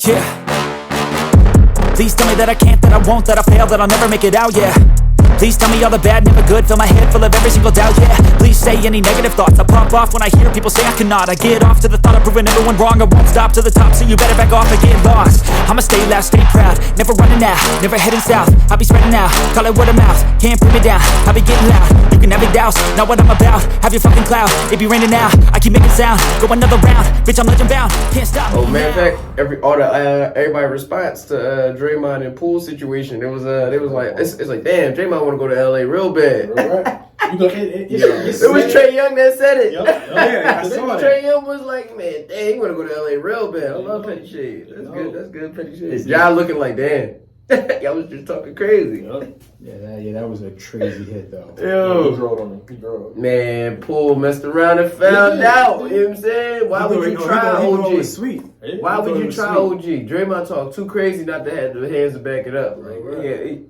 yeah. Please tell me that I can't, that I won't, that I fail, that I'll never make it out, yeah. Please tell me all the bad, never good. Fill my head full of every single doubt, yeah. Please say any negative thoughts. I pop off when I hear people say I cannot. I get off to the thought of proving everyone wrong. I won't stop to the top, so you better back off and get lost. I'ma stay loud, stay proud, never running out, never heading south. I'll be spreading out, call it word of mouth. Can't put me down, I'll be getting loud. You can have your doubts, not what I'm about. Have your fucking cloud, it be raining now. I keep making sound, go another round. Bitch, I'm legend bound, can't stop me. Oh, matter of fact, everybody response to Draymond and Poole situation, it was like it's like, damn, Draymond want to go to LA real bad. Right. It was Trey Young that said it. Yeah, I saw that. Trey Young was like, man, dang, he want to go to LA real bad. I love Petty Shade. That's good Petty Shade. Y'all looking like, damn, y'all was just talking crazy. Yeah, that was a crazy hit though. Yo. He drove on him. He drove. Man, Poole messed around and found out. You know what I'm saying? Why would you try OG? Sweet. Why would you try OG? Draymond talked too crazy not to have the hands to back it up. Like,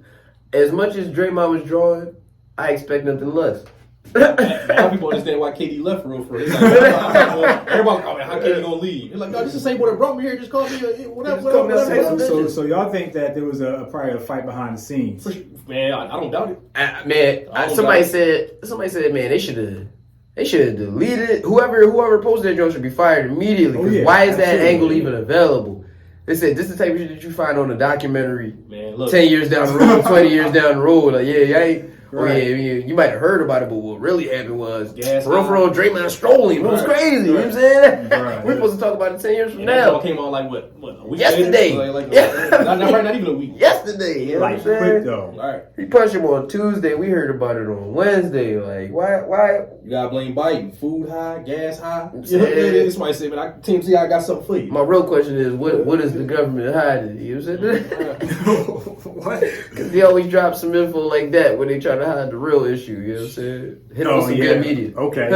as much as Draymond was drawing, I expect nothing less. Now people understand why KD left for real. It's like, everybody, oh man, how KD gonna leave? It's like, no, this is the same boy that brought me here. Just call me whatever. So y'all think that there was probably a fight behind the scenes? Man, I don't doubt it. Somebody said, man, they should have deleted it. Whoever posted that joke should be fired immediately. Because why is that angle even available? They said this is the type of shit that you find on a documentary. Man, look, 10 years down the road, 20 years down the road. Like, you might have heard about it, but what really happened was, for real, Draymond strolling. It was crazy. You know what I'm saying? We're supposed to talk about it 10 years from now. That came on like what a week yesterday. Later? Not even a week. Yesterday. You know what I'm saying? Quick though. All right. He punched him on Tuesday. We heard about it on Wednesday. Like, why? You gotta blame Biden. Food high, gas high. This might say, man, Team C, I got something for you. My real question is, what is the government hiding? You know what I'm saying? What? Because they always drop some info like that when they try to hide the real issue. You know what I'm saying? Hit them with some good media. Okay,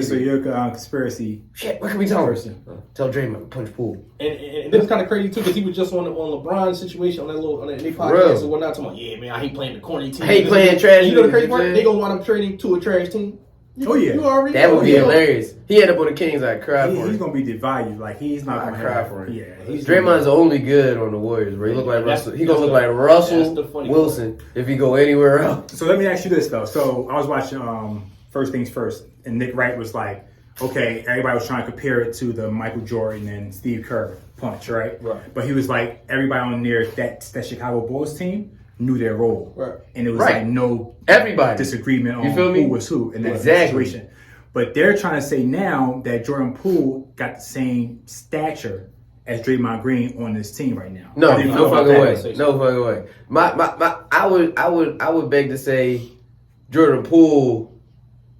so you're a conspiracy. Shit, what can we tell person? Tell Draymond punch Poole. And then it's kind of crazy too because he was just on LeBron's situation on that podcast and whatnot. Talking about, yeah, man, I hate playing the corny team. I hate playing trash. You know the crazy part? They gonna wind up trading to a trash team. You already that would be hilarious. He ended up on the Kings. I'd cry for him. He's gonna be devalued. Like he's not gonna cry for him. Yeah, Draymond's only good on the Warriors. Where he look like Russell. He gonna look like Russell Wilson if he go anywhere else. So let me ask you this though. So I was watching First Things First, and Nick Wright was like, okay, everybody was trying to compare it to the Michael Jordan and Steve Kerr punch, right? But he was like, everybody on there that Chicago Bulls team knew their role, and it was like no disagreement on who was who in that situation. But they're trying to say now that Jordan Poole got the same stature as Draymond Green on this team right now. No fucking way. I would beg to say Jordan Poole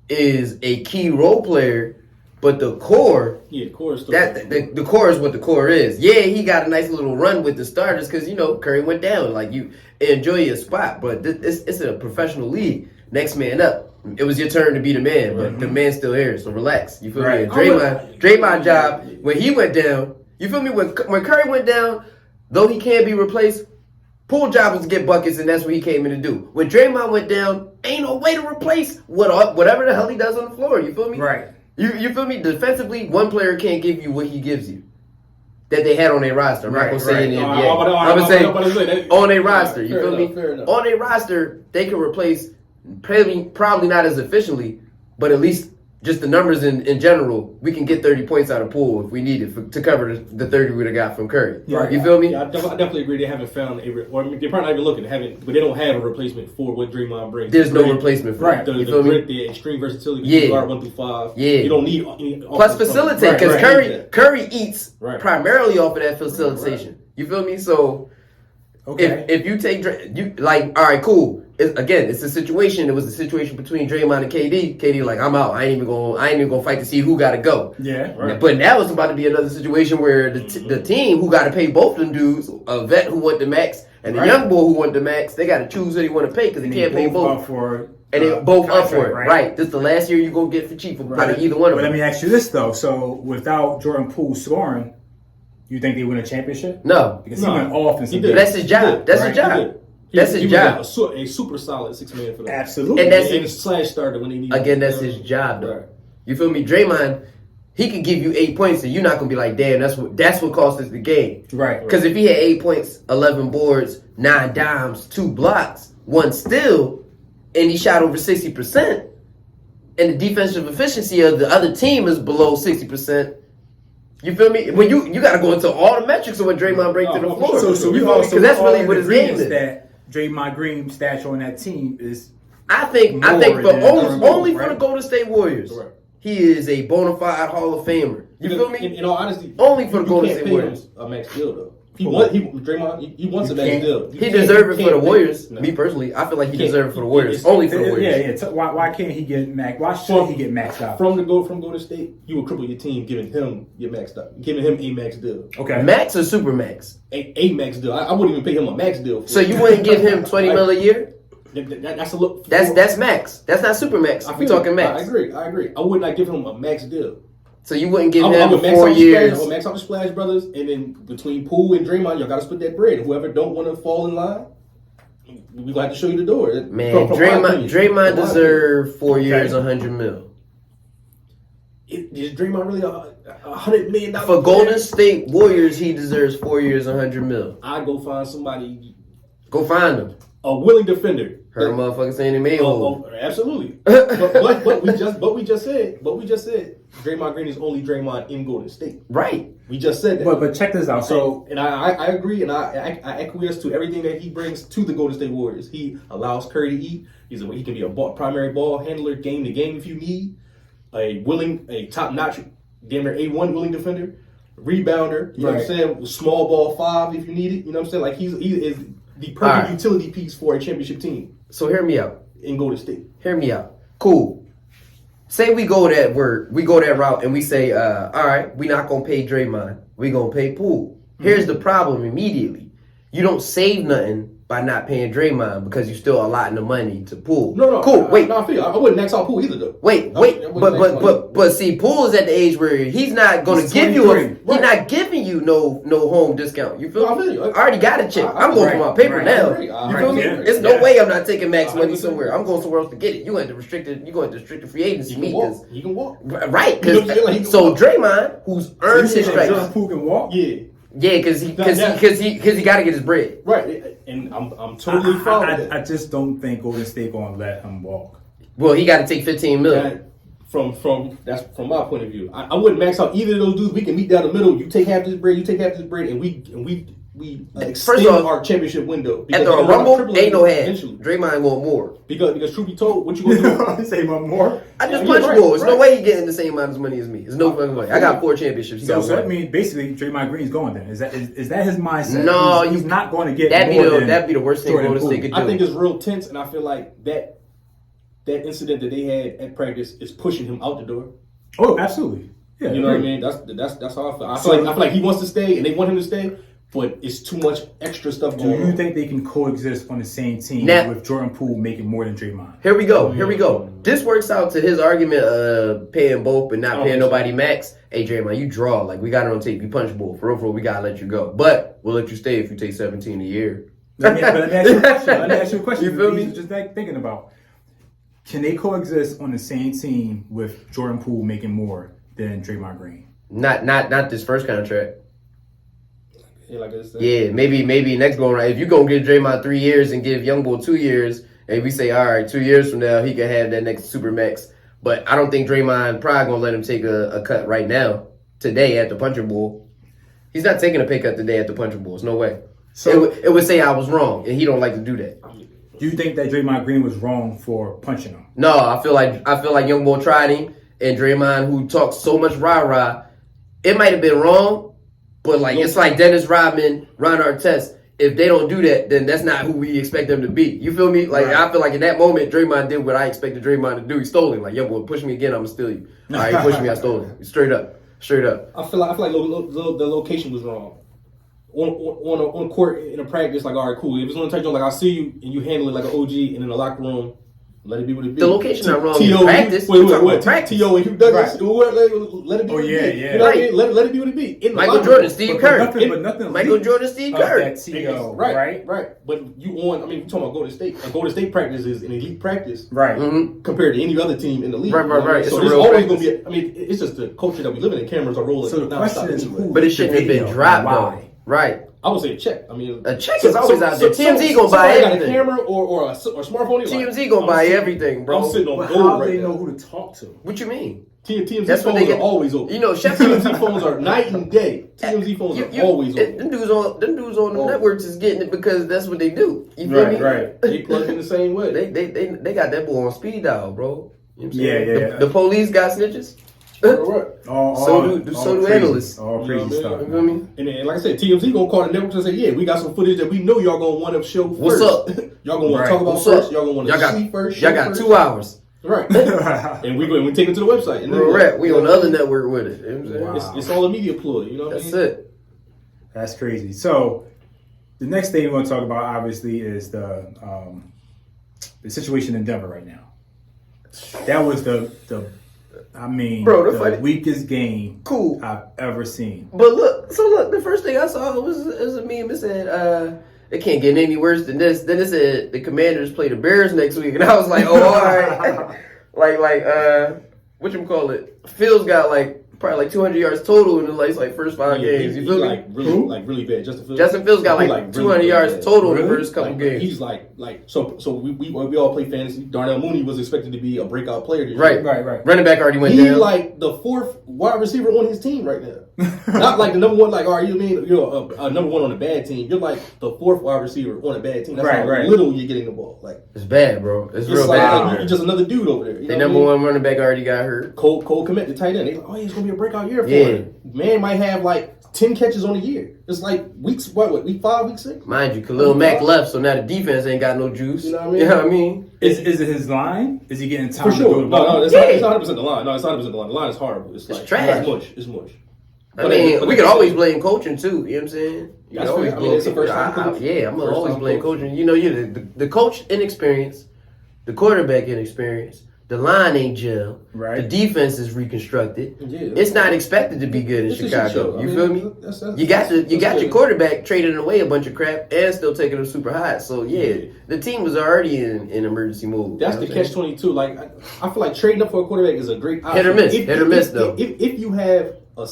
is a key role player. But the core, the core is the core is what the core is. Yeah, he got a nice little run with the starters because Curry went down. Like you enjoy your spot, but it's a professional league. Next man up. It was your turn to be the man, but the man's still here. So relax. You feel me? And Draymond job when he went down. You feel me? When Curry went down, though he can't be replaced. Poole job was to get buckets, and that's what he came in to do. When Draymond went down, ain't no way to replace whatever the hell he does on the floor. You feel me? Right. You feel me? Defensively, one player can't give you what he gives you. That they had on their roster. I'm not going to say in the NBA. I'm going to say on a roster. You feel me? On a roster, they can replace, probably not as efficiently, but at least just the numbers in general, we can get 30 points out of Poole if we need it to cover the 30 we would have got from Curry. You feel me? Yeah, I definitely agree. They haven't found they're probably not even looking. But they don't have a replacement for what Draymond brings. There's no replacement for it. The grit, the extreme versatility. You guard 1 through 5. Yeah. You don't need any plus facilitate because Curry eats primarily off of that facilitation. You feel me? So if you take all right, cool. It's a situation. It was a situation between Draymond and KD. KD like, I'm out. I ain't even gonna fight to see who got to go. Yeah. Right. But now it's about to be another situation where the team who got to pay both them dudes, a vet who want the max and a young boy who want the max, they got to choose who they want to pay because they can't pay both. And they both up for it. Right. This is the last year you're gonna get for cheap out of either one of them. But let me ask you this though. So without Jordan Poole scoring, you think they win a championship? No, because he went off and that's his job. That's his job. That's his job. A super solid 6-man for them. Absolutely. And that's a slash starter when they need. Again, that's his job, though. You feel me? Draymond, he could give you 8 points, and you're not gonna be like, damn, that's what cost us the game. Right. Because if he had 8 points, 11 boards, 9 dimes, 2 blocks, 1 steal, and he shot over 60%, and the defensive efficiency of the other team is below 60%. You feel me? When you got to go into all the metrics of when Draymond breaks to the floor. So we all because that's really what his game is. That Draymond Green stature on that team is. I think, but only for the Golden State Warriors. Correct. He is a bona fide Hall of Famer. You feel me? In all honesty, only for the Golden State pay Warriors. him a max deal though. Draymond, he wants a max deal. He deserves it for the Warriors. Me personally, I feel like he deserves it for the Warriors. Only for the Warriors. Yeah. Why can't he get max? Why should he get maxed out? From Golden State, you would cripple your team giving him your max out, giving him a max deal. Okay. Max or super max? A max deal. I wouldn't even pay him a max deal. So you wouldn't give him $20 million a year? That's a look. That's max. That's not super max. We talking max. I agree. I would not give him a max deal. So you wouldn't give him 4 years. I would max out the Splash Brothers, and then between Poole and Draymond, y'all got to split that bread. Whoever don't want to fall in line, we gonna have to show you the door. Man, Draymond deserve 4 years, $100 million. Is Draymond really $100 million for Golden State Warriors? He deserves 4 years, $100 million. I go find somebody. Go find him. A willing defender. Heard a motherfucker saying he made hole. Absolutely. but we just said Draymond Green is only Draymond in Golden State. Right. We just said that. But check this out. So and I agree, and I acquiesce to everything that he brings to the Golden State Warriors. He allows Curry to eat. He can be a primary ball handler, game to game if you need. A top notch, damn near A1 willing defender, rebounder. You know what I'm saying? Small ball 5 if you need it. You know what I'm saying? Like he is the perfect utility piece for a championship team. So hear me out. In Golden State. Hear me out. Cool. Say we go that route and we say, all right, we're not gonna pay Draymond. We're gonna pay Poole. Here's the problem immediately. You don't save nothing by not paying Draymond because you're still allotting the money to Poole. No. Cool. Wait. I wouldn't max out Poole either though. Wait. But see, Poole is at the age where he's not going to give you he's not giving you no home discount. You feel me? I already got a check. I'm going for my paper now. You feel me? There's no way I'm not taking max money somewhere. I'm going somewhere else to get it. You going to restricted free agency. You can walk. Right. So Draymond, who's earned his stripes. Poole can walk. Yeah, because he got to get his bread. Right, and I'm totally fine with that. I just don't think Golden State gonna let him walk. Well, he got to take $15 million. That's from my point of view. I wouldn't max out either of those dudes. We can meet down the middle. You take half this bread, and we extend our championship window. After a rumble, ain't no half. Draymond want more. Because truth be told, what you gonna do? Say more. I just punch Bull. There's no way he getting the same amount of money as me. There's no fucking way. I got 4 championships. So that means basically Draymond Green's going then. Is that his mindset? No, he's not going to get that'd be the worst thing Golden State could do. I think it's real tense, and I feel like that incident that they had at practice is pushing him out the door. Oh, absolutely. Yeah, you know what I mean? That's how I feel. I feel like he wants to stay, and they want him to stay. But it's too much extra stuff going on. Do you think they can coexist on the same team with Jordan Poole making more than Draymond? Here we go. This works out to his argument of paying both but not paying nobody max. Hey, Draymond, you draw. Like, we got it on tape. You punch Bull. For real, we got to let you go. But we'll let you stay if you take 17 a year. Let me ask you a question. You feel me? Just like thinking about, can they coexist on the same team with Jordan Poole making more than Draymond Green? Not this first contract. Yeah, maybe next go around. If you gonna give Draymond 3 years and give Youngboy 2 years, and we say, all right, 2 years from now he can have that next super max. But I don't think Draymond probably gonna let him take a cut right now, today at the Punching Bowl. He's not taking a pay cut today at the Punching Bowl. There's no way. So it would say I was wrong, and he don't like to do that. Do you think that Draymond Green was wrong for punching him? No, I feel like Youngboy tried him, and Draymond, who talks so much rah-rah, it might have been wrong. But, it's like Dennis Rodman, Ron Artest. If they don't do that, then that's not who we expect them to be. You feel me? I feel like in that moment, Draymond did what I expected Draymond to do. He stole him. Like, yo, boy, push me again, I'm going to steal you. All right, push me, I stole him. Straight up. I feel like the location was wrong. On court in a practice, like, all right, cool. If it's on the touchdown, like, I see you and you handle it like an OG, and in the locker room, Let it be what it be. The location not wrong. T.O. Practice. Wait. Practice. T.O. and Hugh Douglas. Let it be what it be. Yeah. You know what I mean? Let it be what it be. Michael Jordan, Steve Kerr. But nothing Michael Jordan, Steve Kerr. That T.O. Right. But you on? I mean, we're talking about Golden State. A Golden State practice is an elite practice, Right. compared to any other team in the league. Right. So there's always going to be. I mean, it's just the culture that we live in. And cameras are rolling. So the question is, who? But it shouldn't have been dropped though. Right. I would say a check. I mean, A check is always out there. TMZ gonna buy somebody got a everything. camera or a smartphone. TMZ gonna buy everything, bro. I'm sitting on But gold how right they now. know who to talk to? What you mean? TMZ That's what phones they are get. always open. You know, Sheffield. TMZ phones are night and day. TMZ phones are always open. Them dudes on the networks is getting it because that's what they do. You feel me? Right. They plug in the same way. They got that boy on speed dial, bro. You know what I'm saying? Yeah. The police got snitches. Right. So do analysts. All You crazy know stuff. You feel me? And then, like I said, TMZ gonna call the network and say, "Yeah, we got some footage that we know y'all gonna want to show first. What's up? Y'all gonna want Right. to talk about What's first. up? Y'all gonna want to see first. Y'all show got first. 2 hours. Right. And we take it to the website. And then Real rap. We on the other network with it. You know what I'm saying? Wow. It's all a media ploy. You know what I That's mean? it. That's crazy. So the next thing we want to talk about, obviously, is the situation in Denver right now. That was the Bro, the funny- weakest game Cool. I've ever seen. But look, the first thing I saw was a meme. It said, it can't get any worse than this. Then it said the Commanders play the Bears next week, and I was like, oh, all right. Whatchamacallit? Phil's got probably 200 yards total in the first 5 games. You feel me? Really bad. Justin Fields got 200 yards total in the first couple games. He's so we all play fantasy. Darnell Mooney was expected to be a breakout player this Right. year. Running back already went He's down. like the 4th wide receiver on his team right now. Not like the number one. Like, all right, you mean you're a number one on a bad team? You're like the 4th wide receiver on a bad team. That's how little you're getting the ball. Like, It's bad, bro. It's real like, bad. you're just another dude over there. You The know number what I mean? one running back already got hurt. Cole Kmet, the tight end. They're like, oh, he's gonna be a breakout year for Yeah. him. Man might have 10 catches on a year. It's like week 5, week 6. Mind you, Khalil Mack left, so now the defense ain't got no juice. You know what I mean? You know what I mean? Is it his line? Is he getting time For to sure. go to the ball? No, it's not 100% the line. No, it's not 100% the line. The line is horrible. It's trash. It's mush. I mean, we could always blame coaching too. You know what I'm saying? You That's can always fair. I mean, it's the first time coach. Yeah, I'm gonna First always time blame coach. coaching. You know, the coach inexperience, the quarterback inexperience, the line ain't gel, Right. the defense is reconstructed. Yeah. It's not expected to be good in It's a shit Chicago. show. I You mean, feel me? that's You got good. your quarterback trading away a bunch of crap and still taking them super high. So yeah, the team was already in emergency mode. That's you know the what I'm saying? catch-22. Like, I feel like trading up for a quarterback is a great option. Hit or miss. Hit or miss, though. If you have a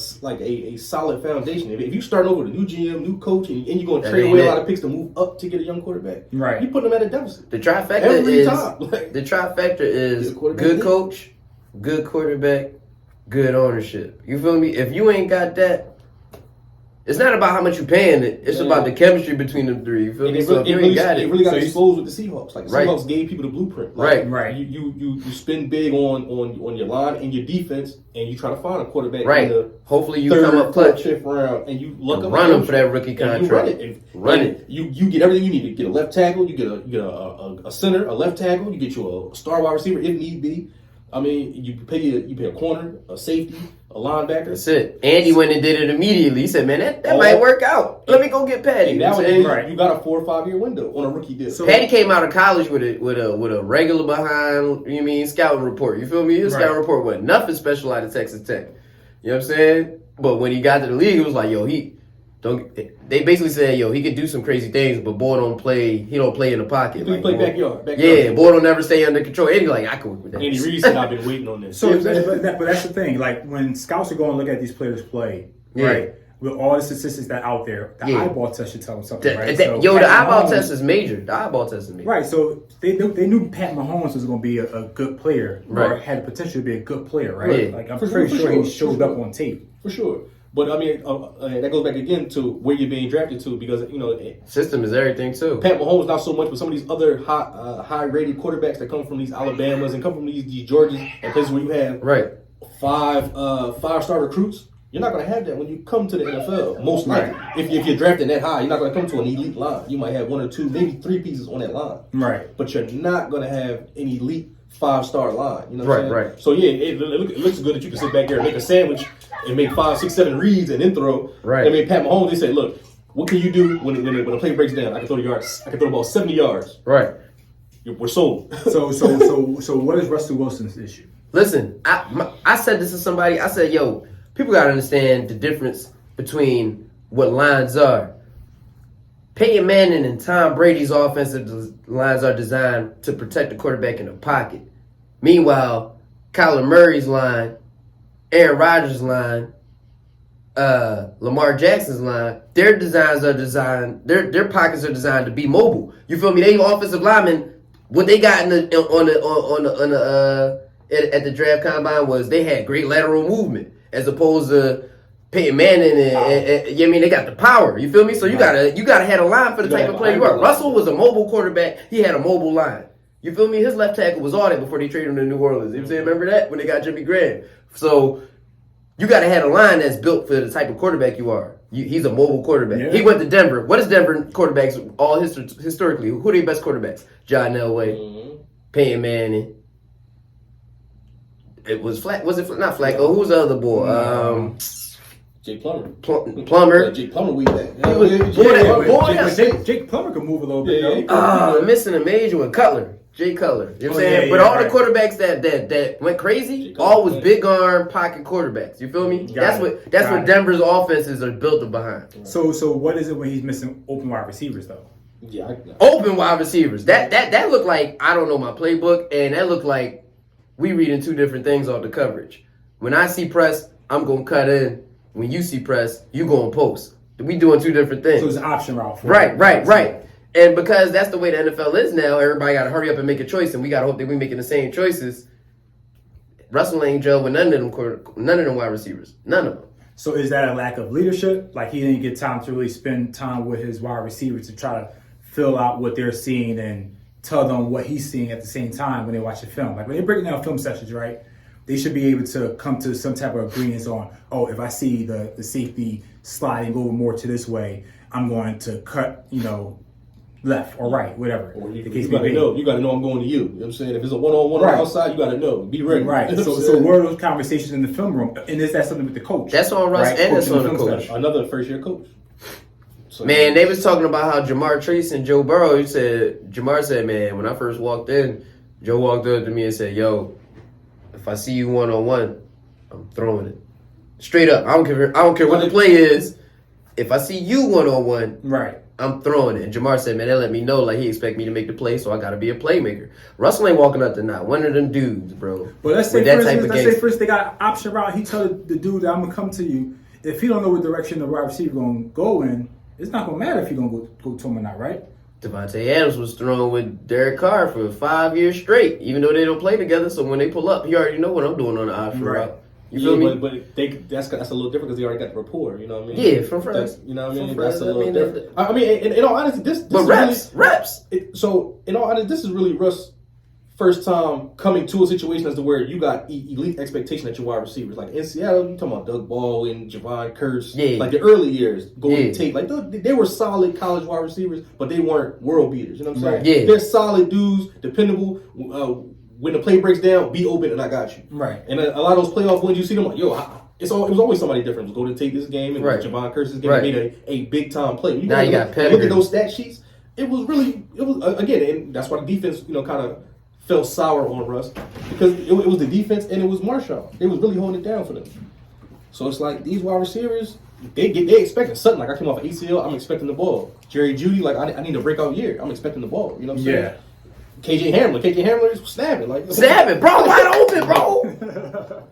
solid foundation, if you start over with a new GM, new coach, and you're going to That trade ain't away it. a lot of picks to move up to get a young quarterback, Right. you put them at a deficit. The trifecta Every is time. Like, the trifecta is Good quarterback good league. coach, good quarterback, good ownership. You feel me? If you ain't got that, it's not about how much you paying it. It's Yeah. about the chemistry between the three. You feel and me? it So if you ain't got really it, got So you- exposed with the Seahawks. Like, the Right. Seahawks gave people the blueprint. Like, Right. You spend big on your line and your defense, and you try to find a quarterback right. in the Hopefully you third, come up fourth, clutch. 5th round, and you look up Run a him for that rookie and you contract. run it. And Run it. You get everything you need. You get a left tackle. You get a center, a left tackle. You get you a star wide receiver if need be. I mean, you pay a corner, a safety, a linebacker. That's it. Andy went and did it immediately. He said, "Man, that might work out. Let me go get Patty." And You know what I'm nowadays, saying? Right. you got a 4 or 5 year window on a rookie deal. So- Patty came out of college with a regular behind, you mean, scouting report. You feel me? His Right. scouting report wasn't nothing special out of Texas Tech. You know what I'm saying? But when he got to the league, it was like, yo, they basically said, yo, he could do some crazy things, but boy he don't play in the pocket. He play backyard. Yeah, boy don't never stay under control. And he's like, I can work with that. Andy Reid said, I've been waiting on this. So, but that's the thing. Like when scouts are going to look at these players play, Yeah. right? With all the statistics that out there, the Yeah. eyeball test should tell them something, right? The So eyeball Pat Mahomes- test is major. The eyeball test is major. Right, so they knew Pat Mahomes was going to be a good player, or Right. had the potential to be a good player, right? Yeah. Like I'm For pretty sure, sure for he sure, showed for up sure. on tape. For sure. But I mean, that goes back again to where you're being drafted to, because System is everything too. Pat Mahomes not so much, but some of these other high rated quarterbacks that come from these Alabamas and come from these Georgias and places where you have Right. 5-star recruits. You're not going to have that when you come to the NFL. Most likely, if you're drafted that high, you're not going to come to an elite line. You might have 1 or 2, maybe 3 pieces on that line. Right. But you're not going to have an elite 5-star line. You know what I'm saying? Right. So yeah, it looks good that you can sit back there and make a sandwich and make 5, 6, 7 reads and then throw. Right. I mean, Pat Mahomes, they say, look, what can you do when a play breaks down? I can throw the ball 70 yards. Right. we're sold. So what is Russell Wilson's issue? Listen, I said this to somebody. I said, yo, people got to understand the difference between what lines are. Peyton Manning and Tom Brady's offensive lines are designed to protect the quarterback in the pocket. Meanwhile, Kyler Murray's line, Aaron Rodgers' line, Lamar Jackson's line, their pockets are designed to be mobile. You feel me? They offensive linemen, what they got at the draft combine was they had great lateral movement as opposed to Peyton Manning and I mean they got the power. You feel me? So you gotta have a line for the type of player you are. Russell was a mobile quarterback. He had a mobile line. You feel me? His left tackle was all that before they traded him to New Orleans. You know what I'm saying? Remember that when they got Jimmy Graham? So you gotta have a line that's built for the type of quarterback you are. He's a mobile quarterback. Yeah. He went to Denver. What is Denver quarterbacks all historically? Who are their best quarterbacks? John Elway, Peyton Manning. It was Flack. Was it not Flacco? Who was the other boy? Jake Plummer. Plummer. Yeah, Jake Plummer, we back. Jake Plummer could move a little bit. Missing a major one. Jay Cutler. You know what I'm saying? But all the quarterbacks that went crazy, all was big arm pocket quarterbacks. You feel me? That's what Denver's offenses are built behind. So what is it when he's missing open wide receivers though? Yeah, open wide receivers. That looked like I don't know my playbook, and that looked like we reading two different things off the coverage. When I see press, I'm gonna cut in. When you see press, you gonna post. We doing two different things. So it's an option route. Right. And because that's the way the NFL is now, everybody got to hurry up and make a choice, and we got to hope that we're making the same choices. Russell ain't gel with none of them wide receivers. None of them. So is that a lack of leadership? Like he didn't get time to really spend time with his wide receivers to try to fill out what they're seeing and tell them what he's seeing at the same time when they watch the film. Like when they're breaking down film sessions, right? They should be able to come to some type of agreement on, if I see the safety sliding over more to this way, I'm going to cut, left or right, whatever. Or you gotta know I'm going to you. You know what I'm saying? If it's a one-on-one on the outside, you gotta know. Be ready. Right. So what are those conversations in the film room? And is that something with the coach? That's on Russ, right? And that's on the coach. Another first-year coach. So, man, they was talking about how Jamar Chase and Joe Burrow, Jamar said, man, when I first walked in, Joe walked up to me and said, yo, if I see you one-on-one, I'm throwing it. Straight up. I don't care what the play is. If I see you one-on-one, right, I'm throwing it. And Jamar said, man, they let me know, like, he expect me to make the play, so I got to be a playmaker. Russell ain't walking up to not one of them dudes, bro. But let's say first they got an option route. He told the dude that I'm going to come to you. If he don't know what direction the wide receiver going to go in, it's not going to matter if you're going to go to him or not, right? Devontae Adams was thrown with Derek Carr for 5 years straight, even though they don't play together. So when they pull up, he already know what I'm doing on the option route. You feel me? But that's a little different because they already got the rapport. You know what I mean? Yeah, from France. You know what I mean? That's a little different. I mean, in all honesty, this but reps. So in all honesty, this is really Russ' first time coming to a situation as to where you got elite expectation at your wide receivers. Like in Seattle, you talking about Doug Baldwin, Javon Curse, like the early years, Golden Tate. Like they were solid college wide receivers, but they weren't world beaters. You know what I'm saying? Yeah. They're solid dudes, dependable. When the play breaks down, be open and I got you. Right. And a lot of those playoff wins, you see them like, it was always somebody different. It was Golden Tate this game and Javon Curse's game made a big time play. Now you got look at those stat sheets. It was again, and that's why the defense, kind of fell sour on Russ because it was the defense and it was Marshall. They was really holding it down for them. So it's like these wide receivers, they expecting something. Like I came off an ACL, I'm expecting the ball. Jerry Jeudy, like I need a breakout year. I'm expecting the ball. You know what I'm saying? Yeah. KJ Hamler is snapping, bro, wide open, bro.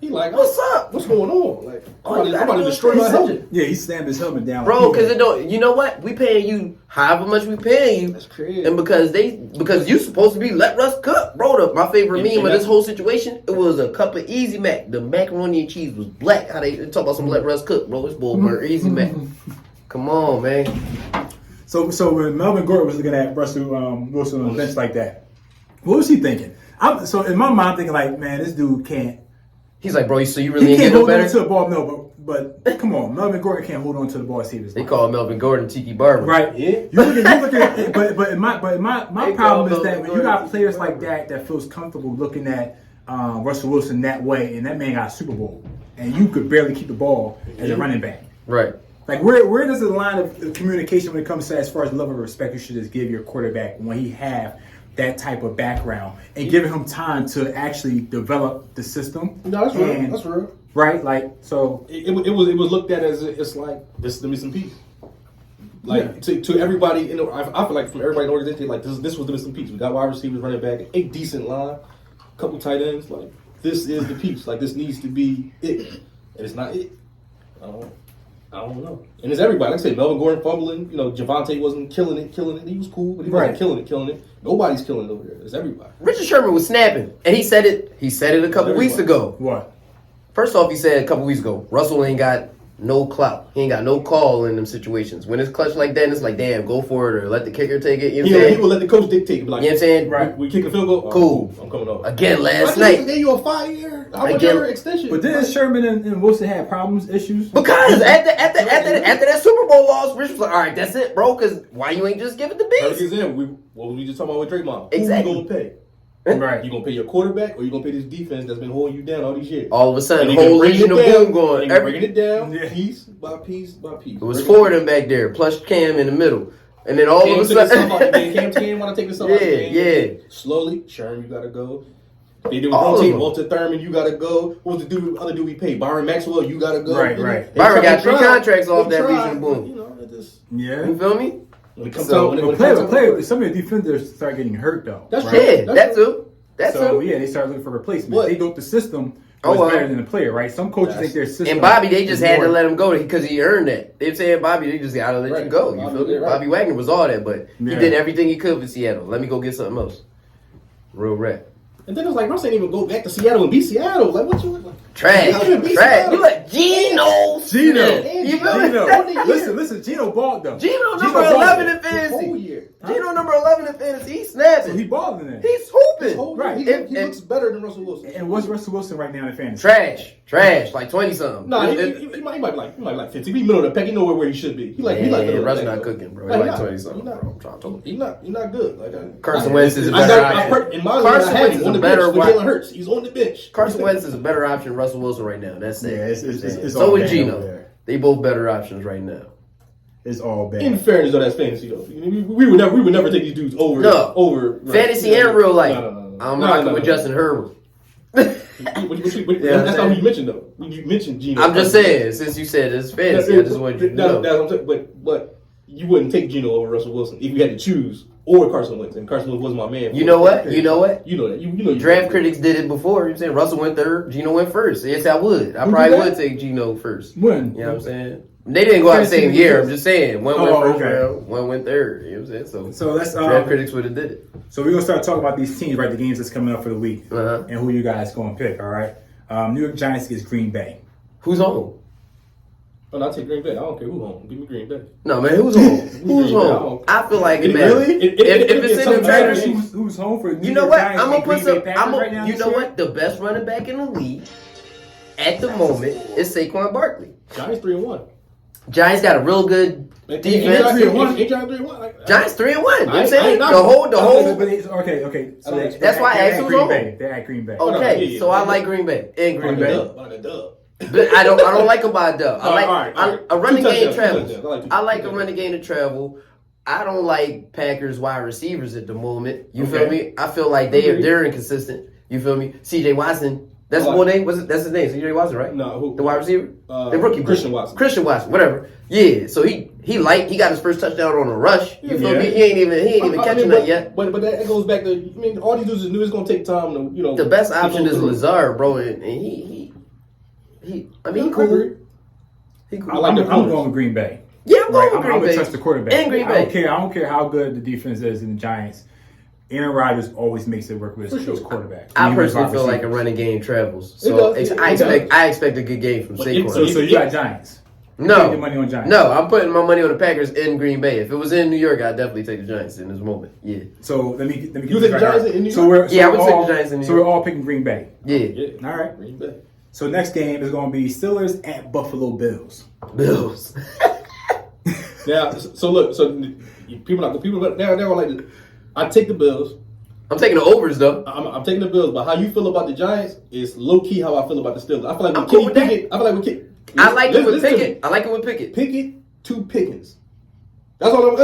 He like, what's up? What's going on? Like, I'm about to destroy my helmet. Yeah, he slammed his helmet down, bro. Because it don't. You know what? We paying you however much we paying you. That's crazy. And because you supposed to be let Russ cook, bro. My favorite meme of this whole situation, it was a cup of Easy Mac. The macaroni and cheese was black. How they talk about some let Russ cook, bro? It's bull burn Easy Mac. Come on, man. So when Melvin Gordon was looking at Russell Wilson on the bench like that. What was he thinking? So in my mind, I'm thinking like, man, this dude can't. He's like, bro, so you really ain't get no better? He can't hold on to the ball, but come on, Melvin Gordon can't hold on to the ball. They call Melvin Gordon Tiki Barber, right? Yeah. You look at, but my problem is that when you got players like that feels comfortable looking at Russell Wilson that way, and that man got a Super Bowl, and you could barely keep the ball as a running back, right? Like where does the line of communication when it comes to as far as love and respect you should just give your quarterback when he have that type of background and giving him time to actually develop the system. No, that's real. That's real. Right? Like, so it was looked at as it's like this is the missing piece. Like to everybody, you know, I feel like from everybody in the organization, like this was the missing piece. We got wide receivers, running back, a decent line, couple tight ends. Like this is the piece. Like this needs to be it, and it's not it. I don't know. And it's everybody. Like I said, Melvin Gordon fumbling. You know, Javonte wasn't killing it. He was cool, but he wasn't killing it. Nobody's killing it over there. It's everybody. Richard Sherman was snapping, and he said it a couple weeks ago. what? First off, he said a couple weeks ago, Russell ain't got no clout. He ain't got no call in them situations. When it's clutch like that, it's like, damn, go for it or let the kicker take it. You know what I'm saying? He will let the coach dictate. Like, you know what I'm saying? Right. We kick a field goal. Cool. I'm coming off. Again, last I night. gave you a 5-year. How much your extension? But then Sherman and Wilson had problems, issues. Because after that Super Bowl loss, Rich was like, all right, that's it, bro, because why you ain't just give it to Perfect Beast? example. What was we just talking about with Draymond? Exactly. Who you gonna pay? Right. You gonna pay your quarterback or you gonna pay this defense that's been holding you down all these years? All of a sudden, And the they whole bring Legion of it down, Boom going. and they bringing it down Yeah. piece by piece by piece. It was four of them back there, plus Cam in the middle. And then all of a sudden... Cam want to take this off. Yeah. Slowly, Sherm, you gotta go. They do All of rotate. them. Walter Thurman, you gotta go. What was the other dude we paid? Byron Maxwell, you gotta go. Right, You know, right. they Byron got tried. 3 contracts off They that tried, Legion of Boom. but, you know, it just Yeah. You feel me? when it comes So, out, when it But comes out, some of the defenders start getting hurt though. That's right? true. Yeah, that's it. That's So it. yeah, they start looking for replacements. What? They built the system Oh, was well. better than the player, right? Some coaches think their system. And Bobby, they just is had to more- let him go because he earned that. They're saying Bobby, they just gotta let you Right. go. You Bobby, feel me? yeah, right. Bobby Wagner was all that, but he Yeah. did everything he could for Seattle. Let me go get something else. Real rap. and then it was like, Russ ain't even go back to Seattle and beat Seattle. Like, what you like? Trash. Y'all even beat Trash. Seattle. You like Gino. Gino. You feel me? Gino. Listen, Gino balled though. Gino number balled. 11 in This whole fantasy. year. Gino number 11 in fantasy. He's So he snapping. balled in there. He's hooping. This whole Right. year. He And- looks better than Russell Wilson. And what's Russell Wilson right now in fantasy? Trash. Like 20 something. Nah, he might be like 50. He middle of the pack. He know where he should be. He like middle of the Russ pack, not though. cooking, bro. Like, He he like not. 20 something, He not. bro. I'm trying to tell you. He's not good. Like, Carson Wentz is a I better got option. in my Carson league, I had Wentz him is on a the better bench with wide- Jalen Hurts. He's on the bench. Carson Wentz is a better option than Russell Wilson right now. That's it. Yeah, it's So all is bad Gino. over there. They both better options right now. It's all bad. In fairness, though, that's fantasy though. We would never take these dudes over. No. over Fantasy and real life. No. I'm rocking with Justin Herbert. That's not who you mentioned though. You mentioned Gino. I'm just saying, since you said it's fantasy, I just want you to know. That's what I'm saying. But you wouldn't take Gino over Russell Wilson if you had to choose, or Carson Wentz. And Carson Wentz wasn't my man. You know what? You know what? You know that. You know. Draft critics did it before. You know what I'm saying? Russell went third, Gino went first. Yes, I would. I probably would take Gino first. When? You know what I'm saying? They didn't go out the same year. I'm just saying. One went first okay. round, one went third. You know what I'm saying? So let's draft critics would have did it. So we're gonna start talking about these teams, right? The games that's coming up for the week, Uh-huh. and who you guys gonna pick. All right. New York Giants against Green Bay. Who's home? Oh, I'll take Green Bay. I don't care who home. Give me Green Bay. No, man. Who's home? Who's Green Bay, home? I feel like it matters. Really? If it's in the Matters trainers, who's home for New you know York what? Giants I'm gonna and put Green some. Bay Packers right now You this know year? what? The best running back in the league at the moment is Saquon Barkley. Giants 3-1. Giants got a real good defense. Ain't Giants 3-1. Giants 3-1. You know what I'm I saying? ain't The knocking whole. Okay. So That's why I they're asked at who's Green home. Bay. They're at Green Bay. Oh, no, Okay, yeah. so I like Green Bay and Green Bay. Like a dub. But I don't like them by a dub. I like all right. a running Two game touchdowns, travels. two touchdowns. I like a running game to travel. I don't like Packers wide receivers at the moment. You feel Okay. me? I feel like they're inconsistent. You feel me? C.J. Watson. That's his full name. That's his name. C.J. Watson, right? No, who? The wide receiver. The rookie. Christian Watson. Christian Watson. Whatever. Yeah. So he got his first touchdown on a rush. You feel Yeah. me? He ain't even catching that yet. But that goes back to, I mean, all these dudes is new. It's gonna take time to, you know. The best to option go is through. Lazard, bro, and he he cool. He cool. I like I'm the going with Green Bay. Yeah, I'm Right, going with I Green would Bay. trust the quarterback. And Green I Bay. don't care how good the defense is in the Giants. Aaron Rodgers always makes it work with his quarterback. I Even with personally wide feel like a receivers. running game travels. It So does. I expect a good game from Saquon. So you got Giants. No. Putting your money on Giants. No, I'm putting my money on the Packers in Green Bay. If it was in New York, I'd definitely take the Giants in this moment. Yeah. So let me get You this think right. Giants in New So York? we're Yeah, I would take all- the Giants in New So York. we're all picking Green Bay. Yeah. Yeah. All right. Green Bay. So next game is going to be Steelers at Buffalo Bills. Bills. Now, so look, people they're like, I take the Bills. I'm taking the overs though. I'm taking the Bills, but how you feel about the Giants is low key how I feel about the Steelers. I feel like I'm with cool Kenny with that. Pickett, I feel like with Kenny. I like it with listen to me. Pickett. I like it with Pickett. Pickett to Pickens. That's all I'm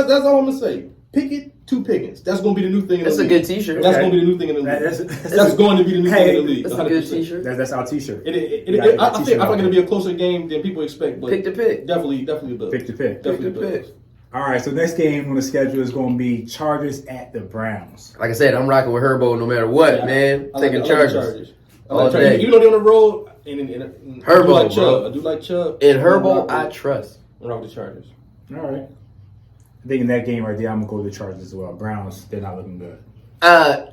gonna say. Pickett to Pickens. That's going to be the new thing in That's the a league. good T-shirt. That's Okay. going to be the new thing in the league. That's That's going to be the new thing in the league. That's a 100%. good T-shirt. That's our T-shirt. I feel like it'll be a closer game than people expect. But Pick to pick. Definitely the Bills. Pick to pick. Definitely Pick to the pick. Bills. All right, so next game on the schedule is going to be Chargers at the Browns. Like I said, I'm rocking with Herbo no matter what, Yeah, man. I like Taking the Chargers. I like All Chargers. day. Even though they're on the road, and Herbo, I do like bro. Chubb. I do like Chubb. In Herbo, I'm I rock trust. with the Chargers. All right. I think in that game right there, I'm going to go with the Chargers as well. Browns, they're not looking good.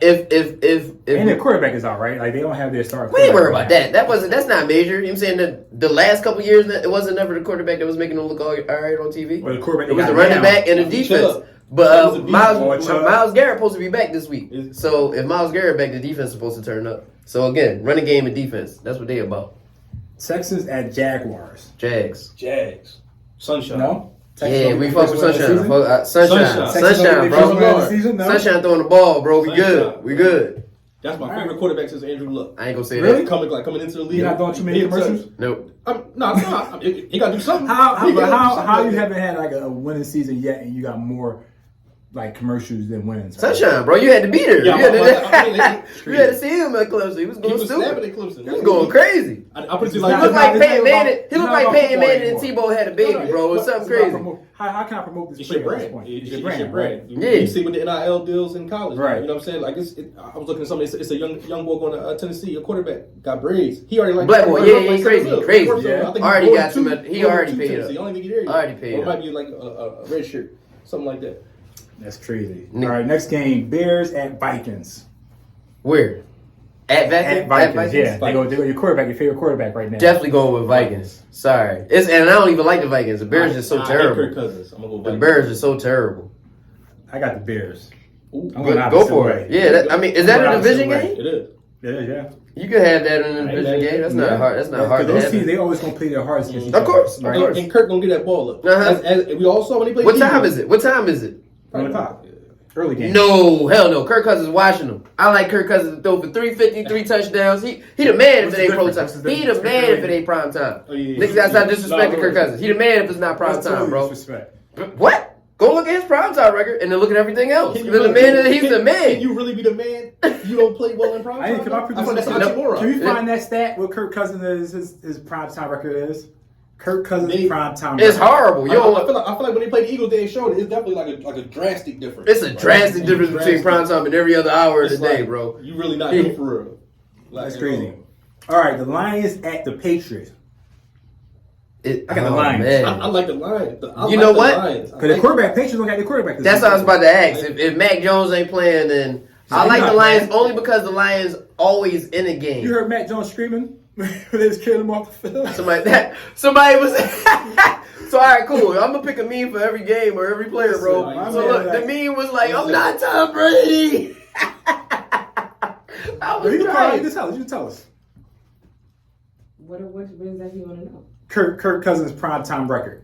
If And their quarterback is out, right? Like, they don't have their star. we ain't worried about that. That's not major. You know what I'm saying? The last couple years, it wasn't never the quarterback that was making them look all right on TV. But the quarterback It was they the got running now. back and the defense. Chubb. But Chubb is a beast. Miles Garrett supposed to be back this week. Is- So if Miles Garrett back, the defense is supposed to turn up. So again, running game and defense. That's what they about. Texans at Jaguars. Jags. Jags. Sunshine. No? Yeah, we fuck with Sunshine. Sunshine. Sunshine, Texans bro. don't get season, no? Sunshine throwing the ball, bro. We good. Sunshine. We good. That's my favorite quarterback since Andrew Luck. I ain't gonna say Really? that. Coming into the league. You're not doing too many commercials? Nope. No. He got to do something. How He gotta do something you like that. haven't had like a winning season yet and you got more like commercials than winning? Sunshine, bro. You had to be there. Yeah, you, had I mean, you had to see him at Clemson. He was He going was snapping stupid. at Clemson. He was going crazy. I put it He like looked like It's not Peyton about- Manning. He it's looked not like about Peyton football Manning and anymore. Tebow had a baby, bro. It's something crazy. How can I promote this It's your player at this brand. point? It's Your your brand, brand. right? Yeah. You see with the NIL deals in college, Right. You know what I'm saying? Like I was looking at something. It's a young boy going to Tennessee. A quarterback got braids. He already like Black boy, yeah, he crazy, crazy. Yeah. I think Already he's got going some- to he going already to paid Tennessee. up. I don't think he there yet. Already paid Or it up. might be like a red shirt, something like that. That's crazy. Nigga. All right, next game, Bears at Vikings. Where? At Vikings? At Vikings, yeah. They go your quarterback, your favorite quarterback right now. Definitely going with Vikings. Sorry. And I don't even like the Vikings. The Bears are so I hate terrible. Kirk Cousins. I'm gonna go The Vikings. Bears are so terrible. I got the Bears. Ooh, I'm going Go opposite for way. it. Yeah, I mean, is that I'm a going division opposite way. game? it is. Yeah. You can have that in a I ain't division mad. game. That's not hard. That's not hard to Those have. teams, they always gonna play their hardest against each Of other. course, of Right? course. And Kirk gonna get that ball up. Uh-huh. As we all saw when he played. What the time Eagles. is it? What time is it? 1 o'clock. Early game. No, hell no. Kirk Cousins watching them. I like Kirk Cousins to throw for 350, 3 touchdowns. He the man What's if it ain't the pro difference? time. What's the He the difference? man if it ain't prime time. Oh, yeah. Niggas gotta stop No, disrespecting no, Kirk no. Cousins. He the man if it's not prime That's time, total bro. disrespect. What? Go look at his prime time record and then look at everything else. Can you He's the really- man. He's the Can man. you really be the man if you don't play well in prime Can time? I I produce thought that's some- oxymoron. Can we find that stat? What Kirk Cousins his prime time record is? Kirk Cousins' They- prime time. It's record. horrible. You don't I want. feel like when they played the Eagles, they showed it. It's definitely like a drastic difference. It's a drastic difference between prime time and every other hour of the It's day, like, bro. You really not good for real. Like, That's crazy. All right, the Lions at the Patriots. I got the Lions. I like the Lions. You know what? Because the quarterback, Patriots don't got the quarterback. this That's what I was season. about to ask. If Mac Jones ain't playing, then I he's like not the Lions playing. only because the Lions always in a game. You heard Matt Jones screaming when they was killing him off the field. Somebody was. So all right, cool. I'm gonna pick a meme for every game or every player, bro. Listen, So my look, man, the meme was like, "I'm not Tom Brady." I was You can right. tell us. What exactly you want to know? Kirk Cousins' prime time record.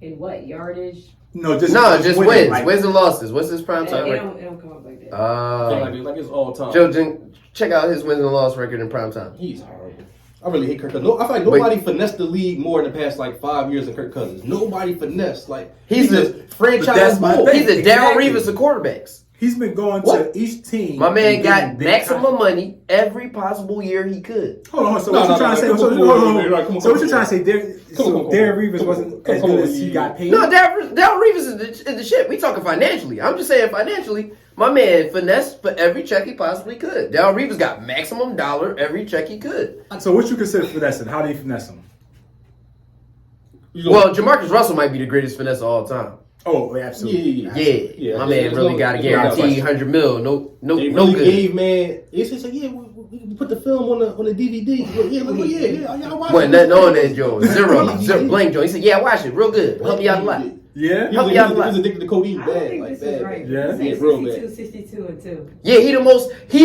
In what yardage? No, just Just winning, wins, like- wins and losses. What's his prime It time record? don't come up like that. like it's all time. Joe, check out his wins and loss record in prime time. He's horrible. I really hate Kirk Cousins. No, I feel like nobody finessed the league more in the past like 5 years than Kirk Cousins. Nobody finessed. Like He's just But franchise that's my bull. thing. He's a Darryl Exactly. Reeves of quarterbacks. He's been going What? to each team. My man and got getting big maximum contracts. money every possible year he could. Hold on. So No, what no, you trying no, to say? come So on, hold on. come on, So what come you trying on. to say? Darren Reeves wasn't as good as he got paid. No, Darryl Reeves is the shit. We talking financially. I'm just saying financially. My man finessed for every check he possibly could. Darryl Reeves got maximum dollar every check he could. So what you consider finessing? How do you finesse him? Well, Jamarcus Russell might be the greatest finesse of all time. Oh, absolutely. Yeah, my man really got a there's no guarantee question. $100 million. No They no really good. gave man. It's just like we put the film on the DVD. Yeah, look, y'all watch Wasn't it. nothing on that, Joe. Zero. Blank, Joe. He said, "Yeah, watch it. Real good. Help me out a lot." Yeah. He Help was, me out he a lot. was addicted to codeine I don't bad, think like this is bad. right. Yeah. It's real 62, bad. 62, and 2. Yeah, he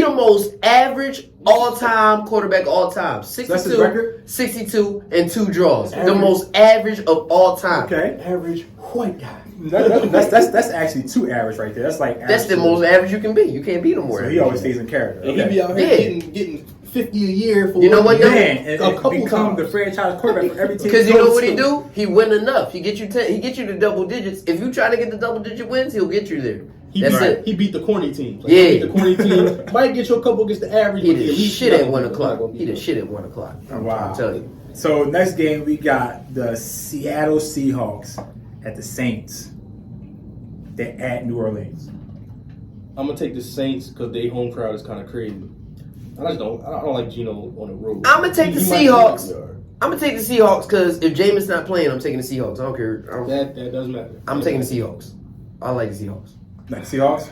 the most average all-time quarterback all time. That's his 62, record? 62 and 2 draws. The Average. most average of all time. Okay. Average white guy. That's actually too average right there. That's like That's the absolute- most average you can be. You can't beat him more. So he always stays in character. And he Okay. be out here Yeah. getting 50 a year for You know what, though? Man, and a couple become times. the franchise quarterback for every team. Because you know what he goes to. do? He win enough. He get you to double digits. If you try to get the double digit wins, he'll get you there. That's it. He beat the corny teams. Like, Yeah. he beat the corny teams. Might get you a couple against the average. He but did at least shit at nothing. 1 It's not o'clock. gonna be He did enough. shit at 1 o'clock. I'm Wow. trying to tell you. So next game we got the Seattle Seahawks at the Saints. They're at New Orleans. I'm gonna take the Saints because their home crowd is kind of crazy. I don't like Geno on the road. I'm gonna take the He might Seahawks. be yard. I'm gonna take the Seahawks because if Jameis not playing, I'm taking the Seahawks. I don't care. That does matter. I'm taking the Seahawks. I like the Seahawks. Like Seahawks?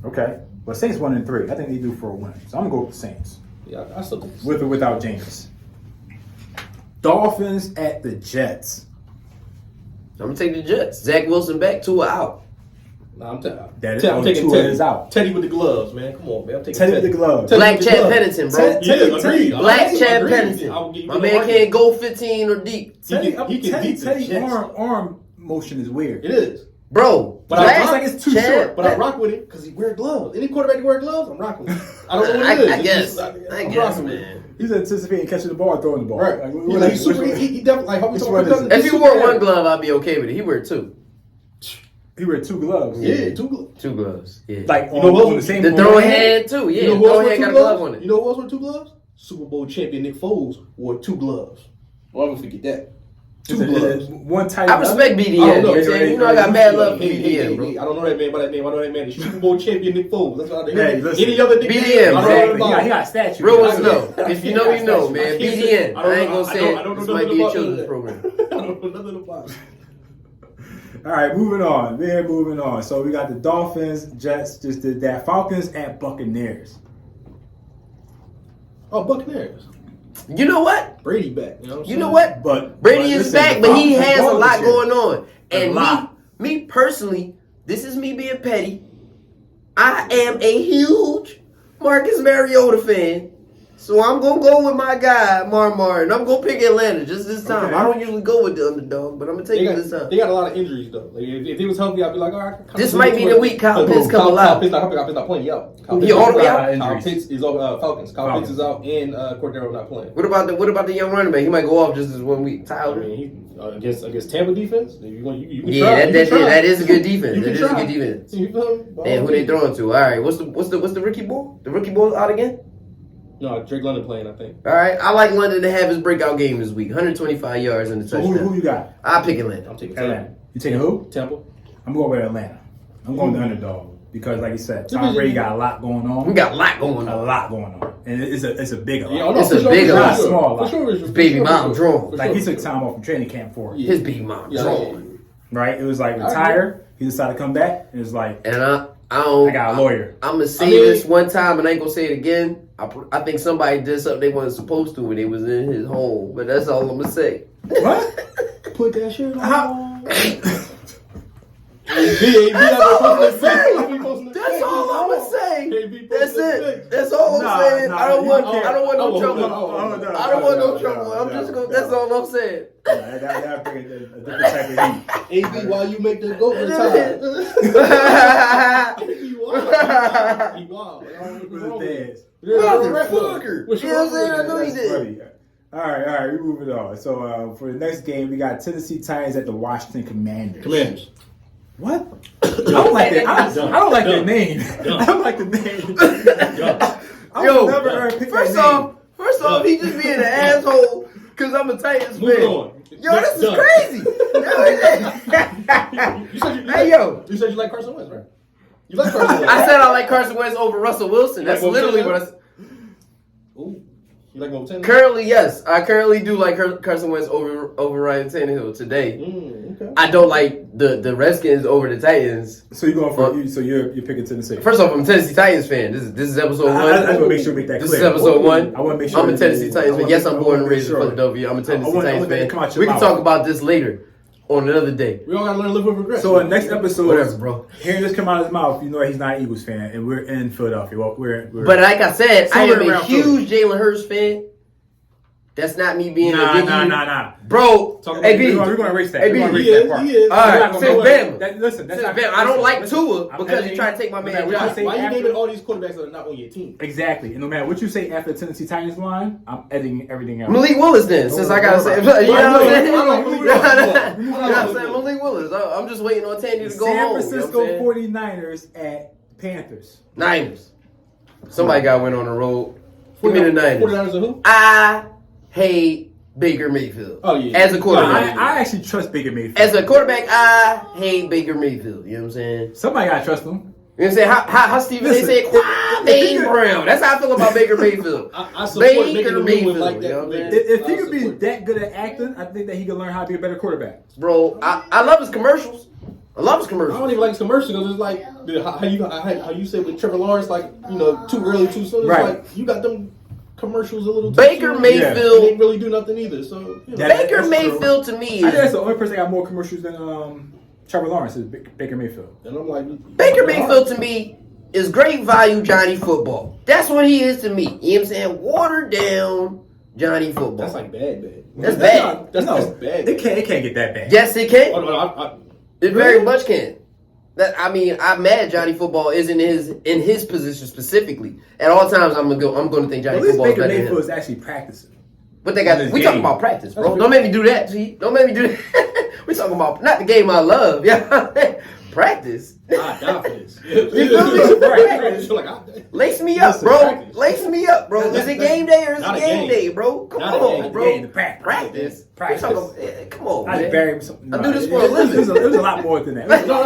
Okay. But Saints 1-3. I think they do for a win. So I'm gonna go with the Saints. Yeah, I still think. With or without James. Dolphins at the Jets. I'm gonna take the Jets. Zach Wilson back, Tua out. Nah, I'm That is- taking Tua Teddy. is out. Teddy with the gloves, man. Come on, man. I'm taking Teddy with the gloves. Teddy Black with the Chad gloves. Pennington, bro. Ted- Yeah, Teddy- agreed. Black I Chad agree. I will Pennington. give My you man the can't go 15 or deep. Teddy, He can beat the Teddy's Jets. arm motion is weird. It is. Bro, But I Black just like it's too Chad short, But I rock with it because he wear gloves. Any quarterback that wear gloves, I'm rocking with it. I don't know what it is. I It's guess. just, I I'm guess, rocking with it. man. He's anticipating catching the ball and throwing the ball. Right. Like, He's super. He definitely like how we Which talking one about is it? Cousins. If he wore one glove, I'd be okay with it. He wear two. He wear two gloves. Yeah, two gloves. Two gloves. Yeah. Like You know what? on the same the on throwing one hand too. Yeah. You know The who else throwing wore hand two got a glove gloves? on it. You know who else wore two gloves? Super Bowl champion Nick Foles wore two gloves. I'll never forget that. Two gloves. One tight. I respect BDN. I don't know. You know I got mad love for BDN, bro. I don't know that man by that name. I know that man is Super Bowl champion Nick Foles. That's what I Hey, listen. Any other Nick BDN, I don't know exactly. about He got a statue. Real ones Yeah. know. If you know, you know, man. BDN. I ain't gonna say I don't it. know This nothing might be a about children's that. program. I don't know nothing about it. All right, moving on. We're moving on. So we got the Dolphins, Jets just did that. Falcons at Buccaneers. Oh, Buccaneers. You know what? Brady back. You know what I'm You know saying? what? But Brady is listen, back, the but he Falcons has a balling lot this year. going on. A And lot. me personally, this is me being petty. I am a huge Marcus Mariota fan. So I'm going to go with my guy, Marmar, and I'm going to pick Atlanta just this time. Okay. I don't usually go with the underdog, but I'm going to take They it got, this time. they got a lot of injuries though. Like, if he was healthy, I'd be like, all right. This might be the week Kyle Pitts come Kyle alive. Pitts not playing. He out. Kyle He Pitts all the way out. out? Kyle Injuries. Pitts is out. Falcons. Kyle Pitts is out, and Cordero not playing. What about the young running back? He might go off just as 1 week. I Tyler. mean, he, against Tampa defense, you can Yeah, try. that is a good defense. You That can is a try. good defense. You feel me? And who they throwing to? All right, what's the rookie ball? The rookie ball out again? No, Drake London playing, I think. All right, I like London to have his breakout game this week. 125 yards and a So touchdown. who you got? I pick Atlanta. I'm taking Atlanta. Tampa. You taking who? Tampa. I'm going with Atlanta. I'm going with the underdog because, like you said, Tom Brady got a lot going on. We got a lot going A on. lot going on, and it's a big lot. Yeah, I know, It's for a sure, big for lot. sure. Small For lot. sure, His baby mom drawn. For Like he sure. took time off from training camp for it, Yeah. His big mom Yeah, drawn. right? It was like I retire. He decided to come back, and it was like And I don't. I got a lawyer. I'm gonna say I mean- this one time, and I ain't gonna say it again. I think somebody did something they wasn't supposed to when they was in his home, but that's all I'm gonna say. What? Put that shit on. How? That's all I'm gonna say. That's all I'm gonna say. That's it. That's all I'm Nah, saying. nah, I don't you want. can't. I don't want no Oh, trouble. no, no, I don't want no trouble. I'm just gonna. That's all I'm saying. That bring a different type of heat. AB, while you make the goat retire. He wild. He wild. I don't know what's wrong with him. Yeah, Motherfucker. what's You know what I'm wrong saying? I with know him? he That's did. funny. All right, we're moving on. So for the next game, we got Tennessee Titans at the Washington Commanders. Commanders. What? I don't like that. I don't like that Done. name. Done. I don't like the name. I Yo, would never ever pick First that name. off, he just being an asshole because I'm a Titans Moving fan. on. Yo, this is Done. crazy. Hey, yo. You said you like Carson Wentz, right? You like Carson Wentz. I said I like Carson Wentz over Russell Wilson. That's You like literally Wilson? what I said. Ooh. You like Mo Tannehill? Currently, yes. I currently do like Carson Wentz over Ryan Tannehill today. Okay. I don't like the Redskins over the Titans. So you're going for you? So you're picking Tennessee. First off, I'm a Tennessee Titans fan. This is episode one. I just want to make sure we make that This clear. is episode one. I want to make sure I'm a Tennessee Titans fan. Yes, I'm born and raised in sure. Philadelphia. I'm a Tennessee I want Titans that to fan. come out your We can mouth. talk about this later on another day. We all gotta learn to live with regret. So in next episode, Whatever, bro. hearing this come out of his mouth, you know he's not an Eagles fan, and we're in Philadelphia. Well, we're But like I said, I am somewhere a around huge Jalen Hurts fan. That's not me being Nah. Bro, Talk hey, B. about- We're gonna erase that. Hey, We're gonna B, erase that part. he is. All We're right, not gonna since go- Bama. Listen, that's Since not. Bama, I don't listen, like Tua I'm because he editing- tried to take my no man matter what you job. say Why you after- naming all these quarterbacks that are not on your team? Exactly. And no matter what you say after the Tennessee Titans line, I'm editing everything else. Malik Willis then, since I gotta say, you know what I'm saying? You know what I'm saying? Malik Willis. I'm just waiting on Tandy to go San home. Francisco You know what I'm saying? 49ers at Panthers. Niners. Somebody got went on the road. Give me the Niners. 49ers are who? I hate Baker Mayfield. Oh, yeah. As a quarterback. I actually trust Baker Mayfield. As a quarterback, I hate Baker Mayfield. You know what I'm saying? Somebody gotta trust him. You know what I'm saying? How Stephen A. Listen, said, Kwame Brown. That's how I feel about Baker Mayfield. I support making Baker the Mayfield. move like You know that. what I'm saying? If he could be that good at acting, I think that he could learn how to be a better quarterback. Bro, I love his commercials. I love his I commercials. don't even like his commercials because it's like how you say with Trevor Lawrence, like too early, too soon. It's Right. like you got them commercials a little too Baker soon. Mayfield. They didn't really do nothing either. So That- Baker that's Mayfield to me I think that's is the only person that got more commercials than Trevor Lawrence is Baker Mayfield. and I'm like Baker Mayfield to me is great value Johnny Football. That's what he is to me. You know what I'm saying? Watered down Johnny Football. That's like bad. That's bad. That's bad. It can't get that bad. Yes, it can. Oh, no, It very much can. I'm mad Johnny Football isn't in his position specifically. At all times, I'm going to think Johnny At least Football is Baker better than Mayfield him. is actually practicing. But they in got this we game. talking about practice, bro. Don't make me do that, G. Don't make me do that. We talking about not the game I love. Yeah, practice. I die for this. You feel me? Practice. Like, Lace me up, Listen, bro. practice. Lace me up, bro. Is it game day or is it Not a game game. day, bro? Come Not a on, game. bro. Game, the practice. Practice. Practice. We talking- come on, I man. bury him something. I do this for a living. It was a lot more than that. No,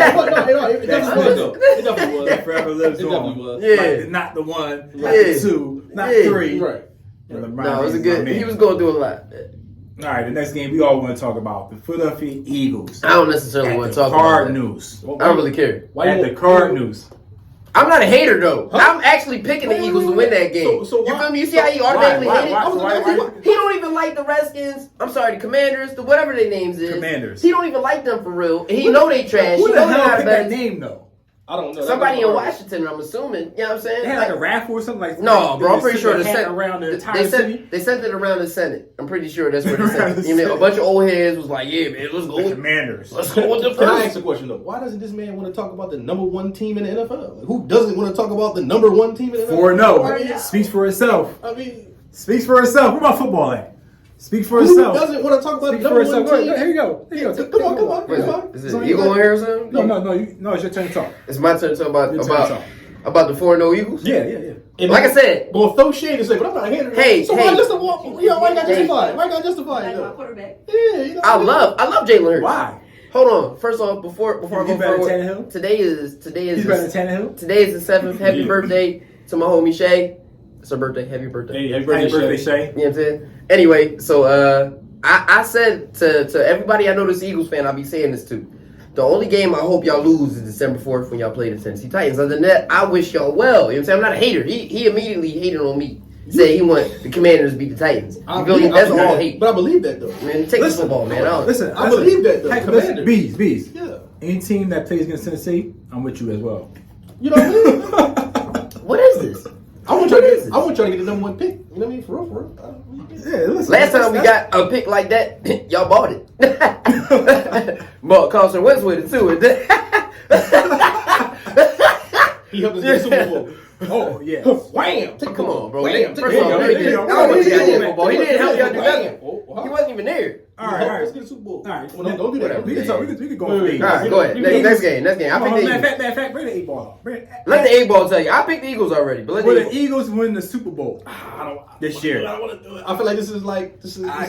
it definitely was though. It definitely was. Forever lives It on. definitely was. Yeah. Like, not the one, not Yeah. the two, not Yeah. three. Right. And LeBron No, it was a James is good. my He man. was going to do a lot. All right, the next game we all want to talk about the Philadelphia Eagles. I don't necessarily At want to the talk about that. Cardinals. I don't really care. At the Cardinals. I'm not a hater though. Huh? I'm actually picking the Eagles to win that game. So you why- feel me? You see how he automatically why- hit it? why- I was why- like, why- he don't even like the Redskins. I'm sorry, the Commanders, the whatever their names is. Commanders. He don't even like them for real. And he know they trash. Who He the know they hell not picked better. that name though? I don't know. Somebody in That was- Washington, I'm assuming. You know what I'm saying? They had like a raffle or something like No, they bro, I'm just pretty sent sure the the hat Senate around the entire city. They sent it around the Senate. I'm pretty sure that's what they Around sent. the You know, a Senate. bunch of old heads was like, yeah, man, let's go The with Commanders. Let's go with the Can I ask first. a question though? Why doesn't this man want to talk about the number one team in the NFL? Like, who doesn't want to talk about the number one team in the NFL? 4-0. Speaks for itself. I mean, Speaks for itself. Where my football at? Speaks for who itself. doesn't want to talk about Speaks the for number one itself. team? Here you go. Here you go. Come on. What is Come on. it? Is it Eagle on here or something? No, it's your turn to talk. It's my turn to talk Your turn to talk. about the 4-0 Eagles. Yeah. And Like I said, gonna throw shade and say, but I'm not a hater. Hey, so hey. why just why you got Hey. justify it? Why you got justify Like it? my though? quarterback. Yeah, you know. I love Jalen Hurts. Why? Hold on. First off, before I He's go better than forward, Tannehill? today is He's better than Tannehill. Today is the 7th. Happy Yeah. birthday to my homie Shay. It's her birthday. Happy birthday. Hey, happy Happy birthday, birthday, Shay. Shay. You know what I'm saying? Anyway, so I said to everybody I know that's Eagles fan, I'll be saying this too. The only game I hope y'all lose is December 4th when y'all play the Tennessee Titans. Other than that, I wish y'all well. You know what I'm saying? I'm not a hater. He immediately hated on me. Said he want the Commanders to beat the Titans. You feel me? That's all hate. But I believe that though. Man, take the football, man. Listen, I believe that, though. Hey, Commanders. Bees. Yeah. Any team that plays against Tennessee, I'm with you as well. You know what I mean? What is this? I want y'all to get the number one pick. You know what I mean? For real. Yeah, listen. Last time we got a pick like that, y'all bought it. But Carson Wentz with it too. He helped us get the Super Bowl. Oh yeah. Wham! Come on, bro. Wham! First of all, There you go. I don't want you guys to Wham! get football. He didn't help y'all do Wham! nothing. Oh, huh? He wasn't even there. All right. Let's get the Super Bowl. All right. Well, don't do that. We can talk. We could go. Wait, All right, go ahead. Next game. I picked the Matter Eagles. of fact, bring the 8 ball. Let the 8 ball tell you. I picked the Eagles already, but let Will the the Eagles win the Super Bowl this year? I want to do it. I feel like this is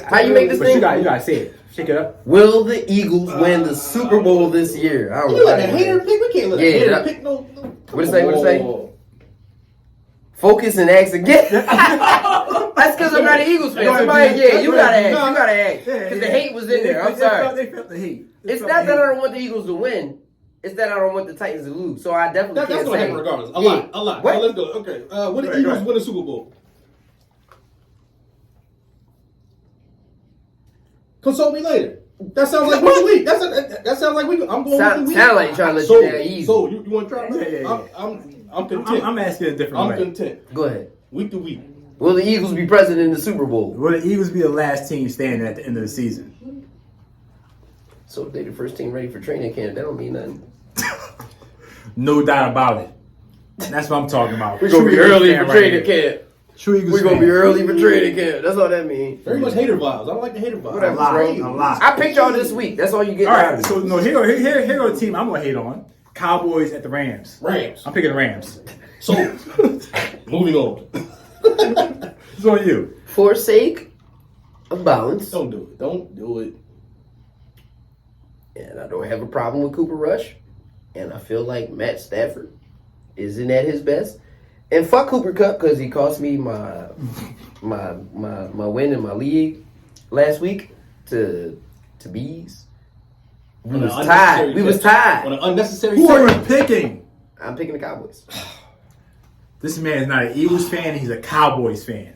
How you make this But thing? you gotta say it. Shake it up. Will the Eagles win the Super Bowl this year? I don't know. You let a hater pick? We can't let a Yeah, hater that- pick no. What it say? Focus and ask again. That's because I'm not an Eagles fan. Somebody, you gotta ask. Because the hate was in there. I'm sorry. They felt the hate. It's not that I don't want the Eagles to win. It's that I don't want the Titans to lose. So I definitely That's can't gonna say. happen regardless. A Yeah. lot. What? Right, let's go. Okay. When the Go Eagles ahead. win the Super Bowl? Consult me later. That sounds like week to week. That sounds like week. I'm going Sound week to week. like you trying to let So, you down easy. so you want to try? Yeah. I'm content. I'm asking a different I'm way. content. Go ahead. Week to week. Will the Eagles be present in the Super Bowl? Will the Eagles be the last team standing at the end of the season? So if they the first team ready for training camp, that don't mean nothing. No doubt about it. That's what I'm talking about. We're gonna be early for training camp. True Eagles We're gonna fan. be early for training camp. That's all that means. Very much hater vibes. I don't like the hater vibes. Whatever, A lot, bro. a lot. I picked y'all this week. That's all you get. All out right, of so it. no, here go the team I'm gonna hate on. Cowboys at the Rams. Rams. I'm picking the Rams. So, moving on. It's on you. For sake of balance, Don't do it. Don't do it. and I don't have a problem with Cooper Rush, and I feel like Matt Stafford isn't at his best. And fuck Cooper Kupp because he cost me my win in my league last week to bees. We was tied. We was tied. On an unnecessary Who are set. you picking? I'm picking the Cowboys. This man is not an Eagles fan. He's a Cowboys fan.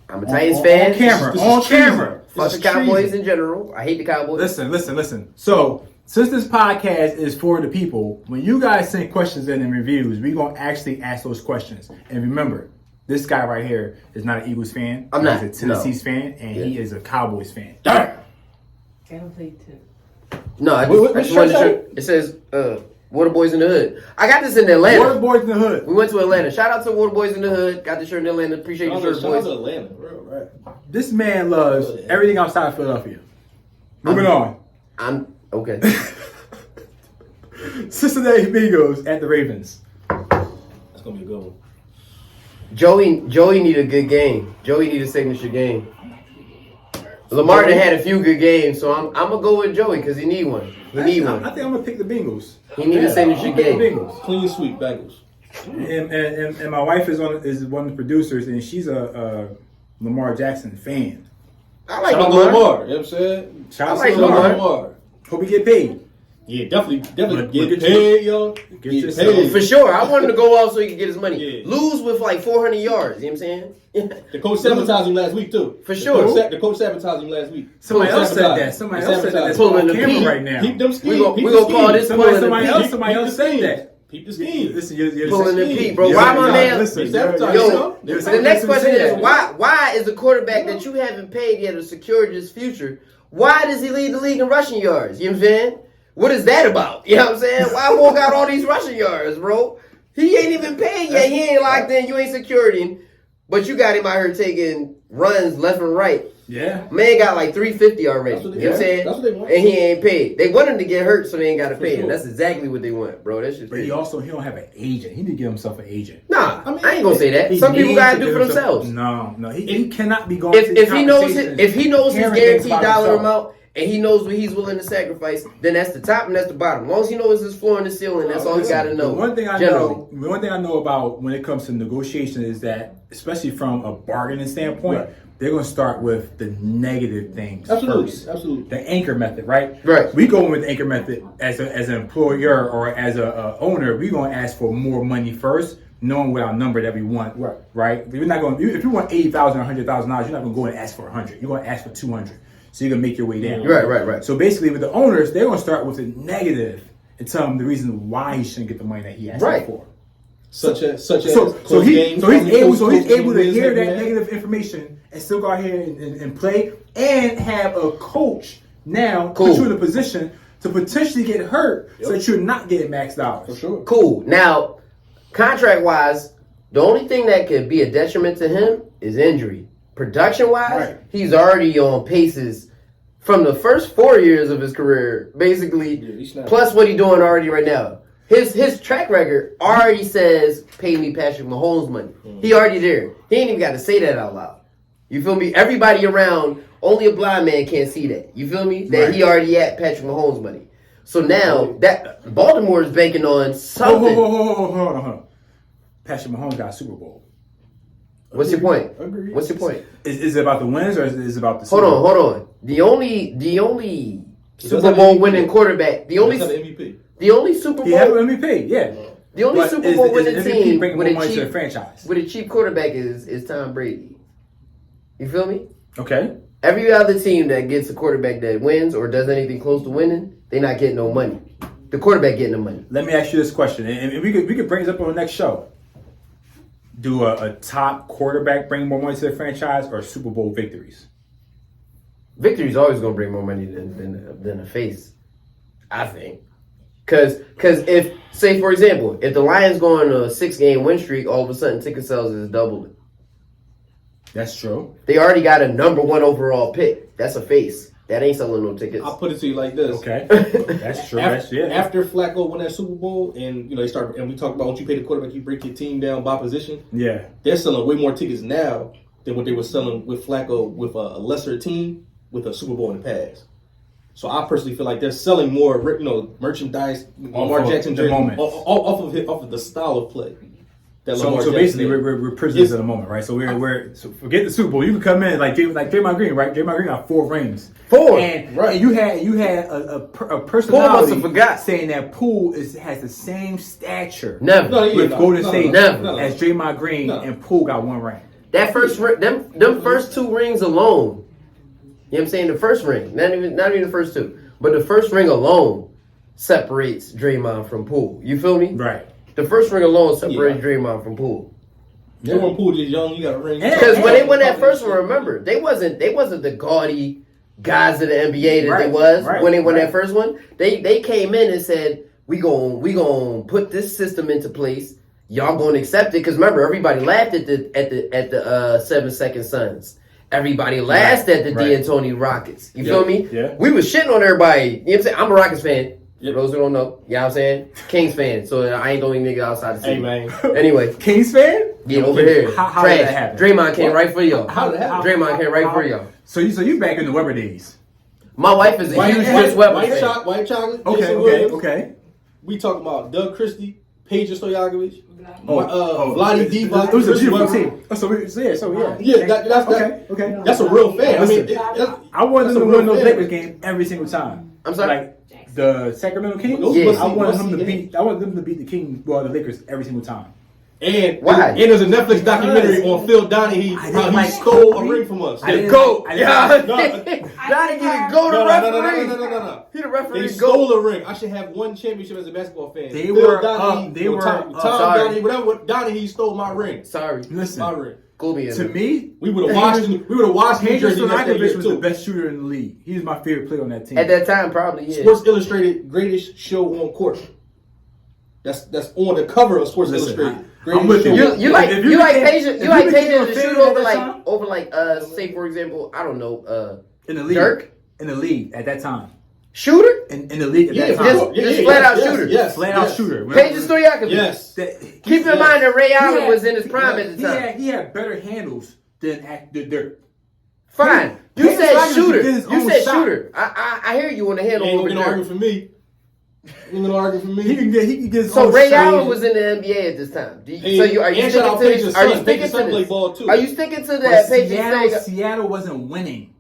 I'm a Titans fan. On camera. This On is camera. Fuck the Cowboys in general. I hate the Cowboys. Listen. So, since this podcast is for the people, when you guys send questions in and reviews, we're going to actually ask those questions. And remember, this guy right here is not an Eagles fan. I'm not. He's a Tennessee's fan, and he is a Cowboys fan. I don't play too. No, I What just shirt wanted to say? show. It says, Water Boys in the Hood. I got this in Atlanta. Water Boys in the Hood. We went to Atlanta. Shout out to Water Boys in the Hood. Got the shirt in Atlanta. Appreciate the shirt, Shout out boys. to Atlanta. Real, right. This man loves everything outside of Philadelphia. Moving on. I'm okay. Cincinnati Bengals at the Ravens. That's going to be a good one. Joey need a good game. Joey need a signature game. Lamar done had a few good games, so I'm gonna go with Joey because he need one. He need I one. think I'm going to pick the Bengals. He need a signature I'm picking the game. Bengals. Clean sweep, Bengals. And my wife is one of the producers, and she's a Lamar Jackson fan. I like Shout out to Lamar. Lamar. You know what I'm saying? Shout I out like to Lamar. Lamar. Hope he get paid. Yeah, definitely But get get paid, yo. get Get yourself- paid. For sure. I want him to go off so he can get his money. Yeah. Lose with like 400 yards. You know what I'm saying? The coach sabotaged him last week, too. For sure. The coach sabotaged him last week. Somebody else said Sabotage. that. Somebody He else said that. sabotaged. That's Pulling on the camera P. right now. Peep them schemes. We gon' Peep call the this schemes. pulling the Somebody P. else said Peep that. Peep the schemes. Listen, you're Pulling the listen. P, bro. You're- Why my you're- man? Listen, Sabotage. you're- Yo, you're- the next question say is that. why is the quarterback that you haven't paid yet or secured his future, why does he lead the league in rushing yards? You know what I'm saying? What is that about? You know what I'm saying? Why walk out all these rushing yards, bro? He ain't even paid yet. He ain't locked in. You ain't secured him. But you got him out here taking runs left and right. Yeah. Man got like 350 already. That's what You they- know what I'm saying? that's what they want. And he ain't paid. They want him to get hurt so they ain't got to pay him. sure. That's exactly what they want, bro. That's just But he don't have an agent. He need to give himself an agent. Nah, I mean, I ain't gonna say that. He Some people needs gotta to do give for himself- themselves. No, he cannot be going. If he knows his hearing guaranteed things about dollar himself. amount and he knows what he's willing to sacrifice, then that's the top and that's the bottom. As long as he knows his floor and the ceiling, that's all he gotta know. The one thing I generally. know about when it comes to negotiation is that, especially from a bargaining standpoint, Right. they're going to start with the negative things Absolutely. first. Absolutely. The anchor method, right? Right. We go with the anchor method as an employer or as a owner. We're going to ask for more money first, knowing what our number that we want. Right. Right. We're not going. If you want $80,000 or $100,000, you're not going to go and ask for $100. You're going to ask for $200. So you're gonna make your way down. Right. So basically, with the owners, they're gonna start with the negative and tell them the reason why he shouldn't get the money that he asked Right. for. Such as So close games, he's able to wins hear every that man. negative information and still go out here and play and have a coach now Cool. put you in a position to potentially get hurt so that you're not getting maxed out. For sure. Cool. Now, contract wise, the only thing that could be a detriment to him is injury. Production wise, Right. he's already on paces from the first 4 years of his career, basically, Yeah, he's snapping. plus what he's doing already right now. His track record already says, pay me Patrick Mahomes money. He already there. He ain't even got to say that out loud. You feel me? Everybody around, only a blind man can't see that. You feel me? That he already at Patrick Mahomes money. So now, that Baltimore is banking on something. Hold on. Patrick Mahomes got a Super Bowl. What's your point? Agreed. What's your point? Is it about the wins or is it about the Hold Super Bowl? on. The only He Super does have Bowl MVP. winning quarterback, the only Let's have the MVP. Super He had an Bowl, MVP, yeah. the only But Super is Bowl the winning MVP team bringing with more a money to the cheap franchise? with a cheap quarterback is Tom Brady. You feel me? Okay. Every other team that gets a quarterback that wins or does anything close to winning, they not getting no money. The quarterback getting the money. Let me ask you this question, and we could bring this up on the next show. do a top quarterback bring more money to the franchise or Super Bowl victories? Victory's always going to bring more money than a face, I think. Because if, say, for example, if the Lions go on a 6-game win streak, all of a sudden ticket sales is doubling. That's true. They already got a number 1 overall pick. That's a face. That ain't selling no tickets. I'll put it to you like this. Okay. That's true. After Flacco won that Super Bowl, and they start, and we talk about once you pay the quarterback, you break your team down by position. Yeah. They're selling way more tickets now than what they were selling with Flacco with a lesser team with a Super Bowl in the past. So I personally feel like they're selling more, merchandise, Lamar Jackson jersey, off of the style of play. So basically, we're prisoners of the moment, right? So so forget the Super Bowl. You can come in like Draymond Green, right? Draymond Green got 4 rings. 4, and right? And you had a personality Poole must have forgot saying that Poole has the same stature with Golden State as Draymond Green, No. and Poole got 1 ring. That first them first 2 rings alone. You know what I'm saying? The first ring, not even the first 2, but the first ring alone separates Draymond from Poole. You feel me? Right. The first ring alone separates Draymond from Poole. Yeah. When Poole is young, you got a ring. Because when they won that first one, remember, they wasn't the gaudy guys of the NBA that they was when they won that first one. They came in and said, we gon' put this system into place. Y'all gonna accept it? Because remember, everybody laughed at the 7 Second Suns. Everybody laughed at the D'Antoni Rockets. You feel me? Yeah. We was shitting on everybody. You know what I'm saying? I'm a Rockets fan. For those who don't know, you know what I'm saying? Kings fan. So I ain't the only nigga outside the city. Hey, man. Anyway. Kings fan? Yeah, over here. How Trash. did that happen? Draymond came right for y'all. How did that happen? Draymond came right for y'all. So you back in the Weber days? My wife is a huge Chris Webber fan. White chocolate. Jason Okay. Williams. We talking about Doug Christie, Peja Stojakovic, Oh, Vlade Divac. It was a Chris beautiful Webber. team. So yeah. Yeah, that's okay. That's a real fan. I mean, I wanted that's him a to real win those fan. Lakers game every single time. I'm sorry? Like the Sacramento Kings. Yeah. I wanted Must them to see beat. I wanted them to beat the Kings, the Lakers every single time. And why? And there's a Netflix documentary on Phil Donahue how he stole a ring from us. The GOAT. Yeah. No, Gotta get a GOAT referee. No. He the referee. They GOAT. stole a ring. I should have one championship as a basketball fan. They Phil were Donahue, up. They were Tom up. Sorry. Donahue, whatever. Donahue stole my ring. Sorry. Listen, My ring. to me, We would have watched. We would have watched New Peja Jersey Nets that year Stojakovic was the too. best shooter in the league. He was my favorite player on that team. At that time, probably, yeah. Sports Illustrated greatest show on court. That's on the cover of Sports Listen, Illustrated. I'm with Greatest you. show. You like If you Peja became a to fan shoot at that time? over say for example, I don't know, in the league, Dirk? in the league at that time, shooter? in the league at Yeah, that time, just flat out shooter. Yes, flat out shooter. Peja Stojakovic. Yes. Keep in mind that Ray Allen was in his prime at the time. He had better handles than Dirk. Fine. You Peja said Stojakovic shooter. did his You own said shot. shooter. I hear you on the handle Ain't over gonna argue Dirk. for me. Ain't gonna argue for me. He can get his So own Ray shot. Allen was in the NBA at this time. Hey, So are you and sticking shout out to Peja's this? Are you son. sticking Peja's son to played this? ball too. Are you sticking to But that Peja? Seattle wasn't winning.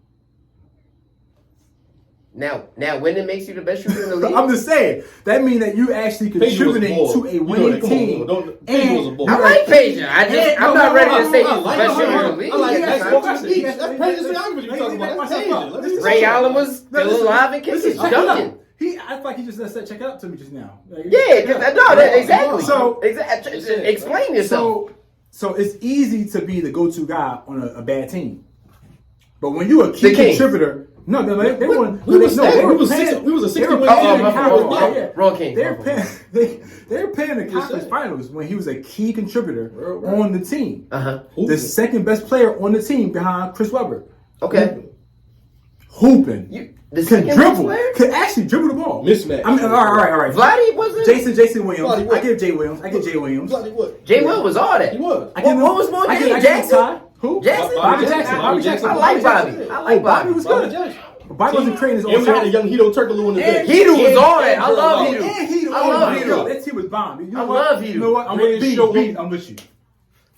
Now winning makes you the best shooter in the league. I'm just saying that means that you actually contributing to a winning team. Peja was a ball. I like Peja. I'm not ready to say he's the I best like shooter in the league. I like at that. that time. That's Peja Stojakovic you talking about. That's Peja. Ray Allen was still alive and kicking, dunking. I feel like he just said check it out to me just now. Like, Yeah, exactly. So- Explain yourself. So it's easy to be the go-to guy on a bad team, but when you're a key The Kings. contributor, they won. We was playing- we was a 60 they were win playing team. in the conference. Oh, Yeah. Wrong Kings. They were playing the conference finals when he was a key contributor Right. on the team. Uh-huh. The second best player on the team behind Chris Webber. Okay. Hooping. The Could second best dribble. player? Could actually dribble the ball. Mismatch. I mean, all right. Vladdy wasn't. Jason Williams. Vladdy what? I give Jay Williams. Bloody what? Jay Will was all that. He was. What was more Jay Jackson? Who? Jackson? Bobby Jackson. Bobby Jackson. I like Bobby. I like Bobby Bobby. was Bobby good. Jackson. Bobby wasn't creating his own And we had a shot. young Hito Turkoglu in the bench. Hedo was all that. I love And Hedo. Hedo. I love Hedo. Hedo. That team was bomb. You know I what? love Hedo. You know what? I'm Greatest with show you. I'm with you.